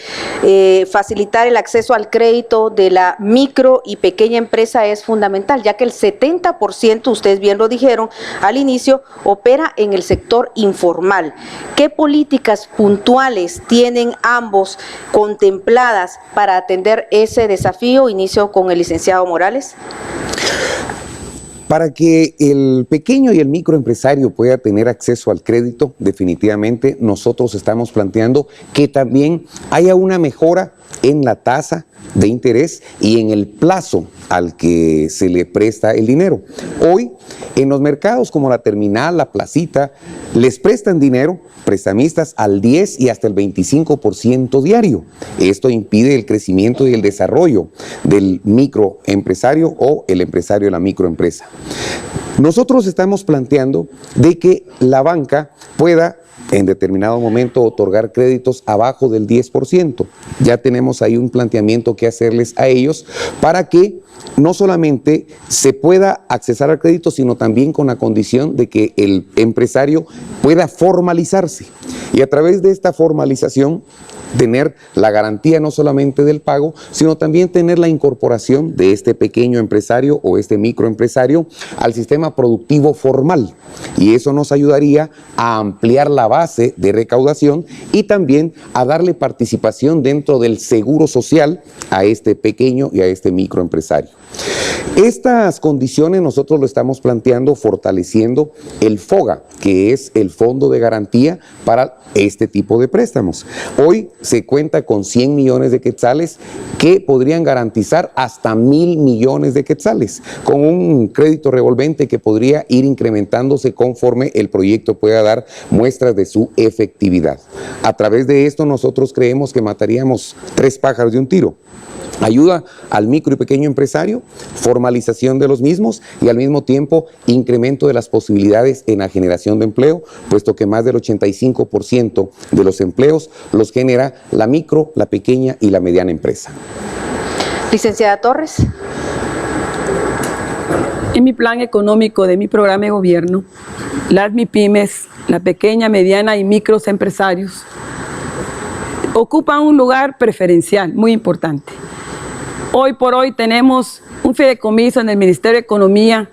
facilitar el acceso al crédito de la micro y pequeña empresa es fundamental, ya que el 70%, ustedes bien lo dijeron al inicio, opera en el sector informal. ¿Qué políticas puntuales tienen ambos contempladas para atender ese desafío? Inicio con el licenciado Morales. Para que el pequeño y el microempresario pueda tener acceso al crédito, definitivamente nosotros estamos planteando que también haya una mejora en la tasa de interés y en el plazo al que se le presta el dinero. Hoy, en los mercados como la Terminal, la Placita, les prestan dinero prestamistas al 10 y hasta el 25% diario. Esto impide el crecimiento y el desarrollo del microempresario o el empresario de la microempresa. Nosotros estamos planteando de que la banca pueda en determinado momento otorgar créditos abajo del 10%. Ya tenemos ahí un planteamiento que hacerles a ellos para que no solamente se pueda accesar al crédito, sino también con la condición de que el empresario pueda formalizarse y a través de esta formalización tener la garantía no solamente del pago, sino también tener la incorporación de este pequeño empresario o este microempresario al sistema productivo formal. Y eso nos ayudaría a ampliar la base de recaudación y también a darle participación dentro del seguro social a este pequeño y a este microempresario. Estas condiciones nosotros lo estamos planteando fortaleciendo el FOGA, que es el Fondo de Garantía para este tipo de préstamos. Hoy se cuenta con 100 millones de quetzales que podrían garantizar hasta 1.000 millones de quetzales, con un crédito revolvente que podría ir incrementándose conforme el proyecto pueda dar muestras de su efectividad. A través de esto nosotros creemos que mataríamos 3 pájaros de un tiro. Ayuda al micro y pequeño empresario, formalización de los mismos y al mismo tiempo incremento de las posibilidades en la generación de empleo, puesto que más del 85% de los empleos los genera la micro, la pequeña y la mediana empresa. Licenciada Torres. En mi plan económico de mi programa de gobierno, las MIPYMES, la pequeña, mediana y micros empresarios, ocupan un lugar preferencial muy importante. Hoy por hoy tenemos un fideicomiso en el Ministerio de Economía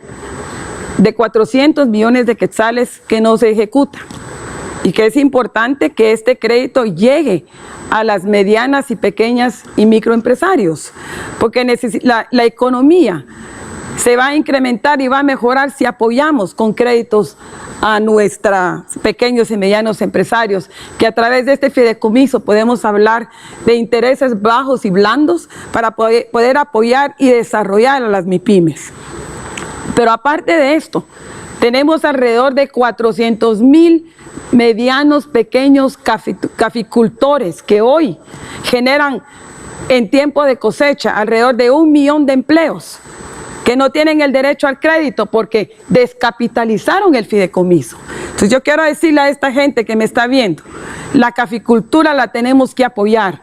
de 400 millones de quetzales que no se ejecuta y que es importante que este crédito llegue a las medianas y pequeñas y microempresarios, porque la economía se va a incrementar y va a mejorar si apoyamos con créditos a nuestros pequeños y medianos empresarios, que a través de este fideicomiso podemos hablar de intereses bajos y blandos para poder apoyar y desarrollar a las MIPYMES. Pero aparte de esto, tenemos alrededor de 400,000 medianos, pequeños caficultores que hoy generan en tiempo de cosecha alrededor de 1 millón de empleos, que no tienen el derecho al crédito porque descapitalizaron el fideicomiso. Entonces yo quiero decirle a esta gente que me está viendo, la caficultura la tenemos que apoyar,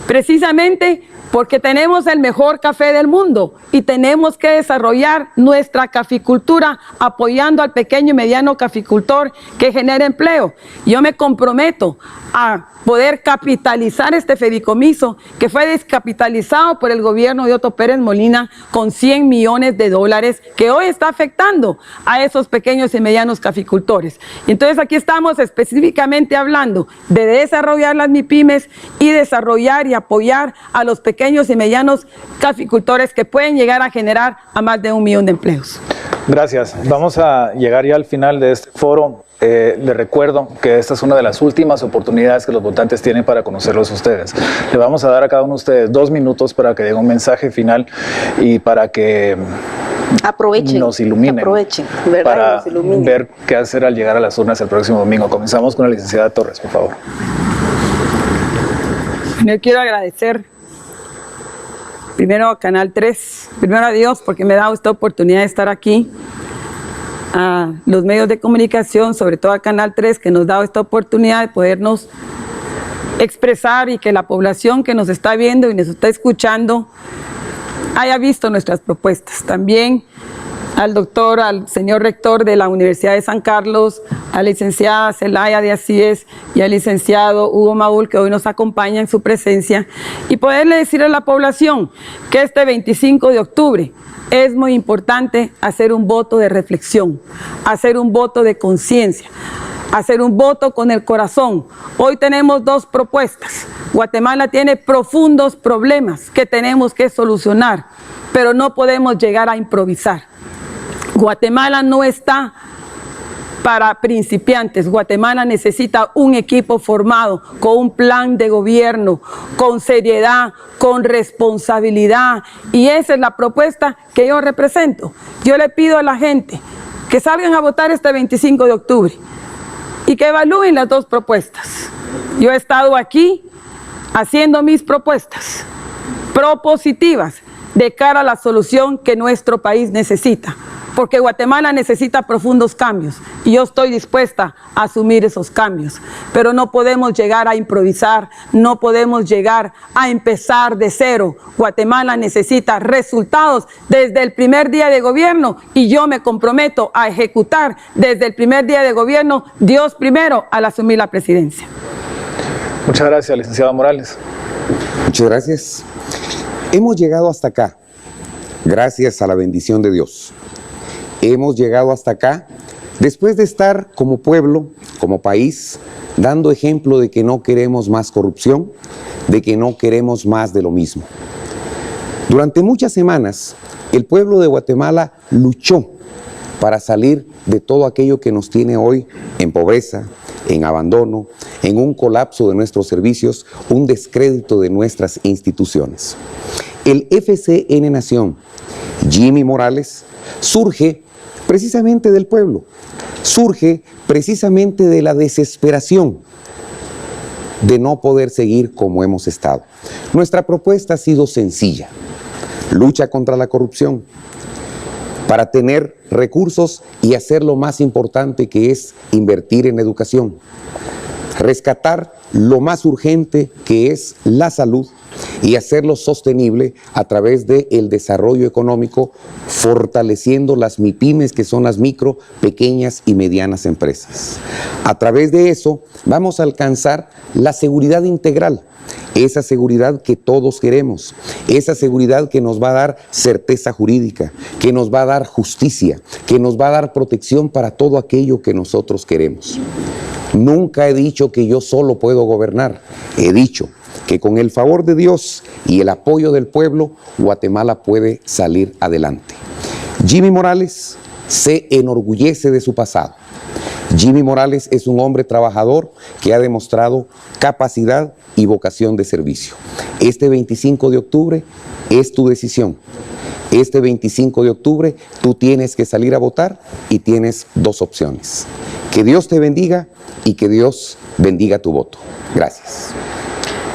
precisamente porque tenemos el mejor café del mundo y tenemos que desarrollar nuestra caficultura apoyando al pequeño y mediano caficultor que genera empleo. Yo me comprometo a poder capitalizar este fideicomiso que fue descapitalizado por el gobierno de Otto Pérez Molina con 100 millones de dólares que hoy está afectando a esos pequeños y medianos caficultores. Y entonces aquí estamos específicamente hablando de desarrollar las MIPYMES y desarrollar y apoyar a los pequeños y medianos caficultores que pueden llegar a generar a más de 1 millón de empleos. Gracias. Vamos a llegar ya al final de este foro. Les recuerdo que esta es una de las últimas oportunidades que los votantes tienen para conocerlos a ustedes. Le vamos a dar a cada uno de ustedes 2 minutos para que den un mensaje final y para que nos iluminen, ¿verdad? Para nos iluminen. Ver qué hacer al llegar a las urnas el próximo domingo. Comenzamos con la licenciada Torres, por favor. Yo quiero agradecer primero a Canal 3, primero a Dios porque me ha dado esta oportunidad de estar aquí. a los medios de comunicación, sobre todo a Canal 3, que nos da esta oportunidad de podernos expresar y que la población que nos está viendo y nos está escuchando haya visto nuestras propuestas. También al señor rector de la Universidad de San Carlos, a la licenciada Celaya de Asíes y al licenciado Hugo Maúl, que hoy nos acompaña en su presencia, y poderle decir a la población que este 25 de octubre es muy importante hacer un voto de reflexión, hacer un voto de conciencia, hacer un voto con el corazón. Hoy tenemos dos propuestas. Guatemala tiene profundos problemas que tenemos que solucionar, pero no podemos llegar a improvisar. Guatemala no está para principiantes. Guatemala necesita un equipo formado con un plan de gobierno, con seriedad, con responsabilidad, y esa es la propuesta que yo represento. Yo le pido a la gente que salgan a votar este 25 de octubre y que evalúen las dos propuestas. Yo he estado aquí haciendo mis propuestas propositivas de cara a la solución que nuestro país necesita, porque Guatemala necesita profundos cambios y yo estoy dispuesta a asumir esos cambios, pero no podemos llegar a improvisar, no podemos llegar a empezar de cero. Guatemala necesita resultados desde el primer día de gobierno y yo me comprometo a ejecutar desde el primer día de gobierno, Dios primero, al asumir la presidencia. Muchas gracias, licenciado Morales. Muchas gracias. Hemos llegado hasta acá, gracias a la bendición de Dios. Hemos llegado hasta acá después de estar como pueblo, como país, dando ejemplo de que no queremos más corrupción, de que no queremos más de lo mismo. Durante muchas semanas, el pueblo de Guatemala luchó para salir de todo aquello que nos tiene hoy en pobreza, en abandono, en un colapso de nuestros servicios, un descrédito de nuestras instituciones. El FCN Nación, Jimmy Morales, surge precisamente del pueblo, surge precisamente de la desesperación de no poder seguir como hemos estado. Nuestra propuesta ha sido sencilla: lucha contra la corrupción, para tener recursos y hacer lo más importante, que es invertir en educación, rescatar lo más urgente, que es la salud, y hacerlo sostenible a través del desarrollo económico, fortaleciendo las MIPYMES, que son las micro, pequeñas y medianas empresas. A través de eso vamos a alcanzar la seguridad integral, esa seguridad que todos queremos, esa seguridad que nos va a dar certeza jurídica, que nos va a dar justicia, que nos va a dar protección para todo aquello que nosotros queremos. Nunca he dicho que yo solo puedo gobernar, he dicho que con el favor de Dios y el apoyo del pueblo, Guatemala puede salir adelante. Jimmy Morales se enorgullece de su pasado. Jimmy Morales es un hombre trabajador que ha demostrado capacidad y vocación de servicio. Este 25 de octubre es tu decisión. Este 25 de octubre tú tienes que salir a votar y tienes dos opciones. Que Dios te bendiga y que Dios bendiga tu voto. Gracias.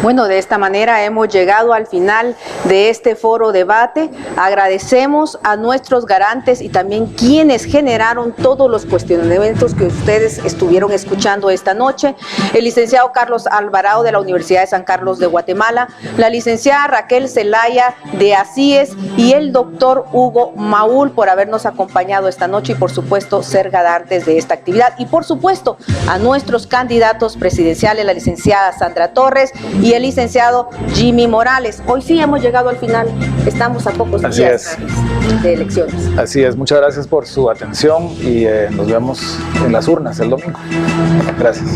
Bueno, de esta manera hemos llegado al final de este foro debate. Agradecemos a nuestros garantes y también quienes generaron todos los cuestionamientos que ustedes estuvieron escuchando esta noche. El licenciado Carlos Alvarado de la Universidad de San Carlos de Guatemala, la licenciada Raquel Celaya de Asíes y el doctor Hugo Maúl por habernos acompañado esta noche y por supuesto ser garantes de esta actividad. Y por supuesto a nuestros candidatos presidenciales, la licenciada Sandra Torres y el licenciado Jimmy Morales. Hoy sí hemos llegado al final, estamos a pocos días de elecciones. Así es, muchas gracias por su atención y nos vemos en las urnas el domingo. Gracias.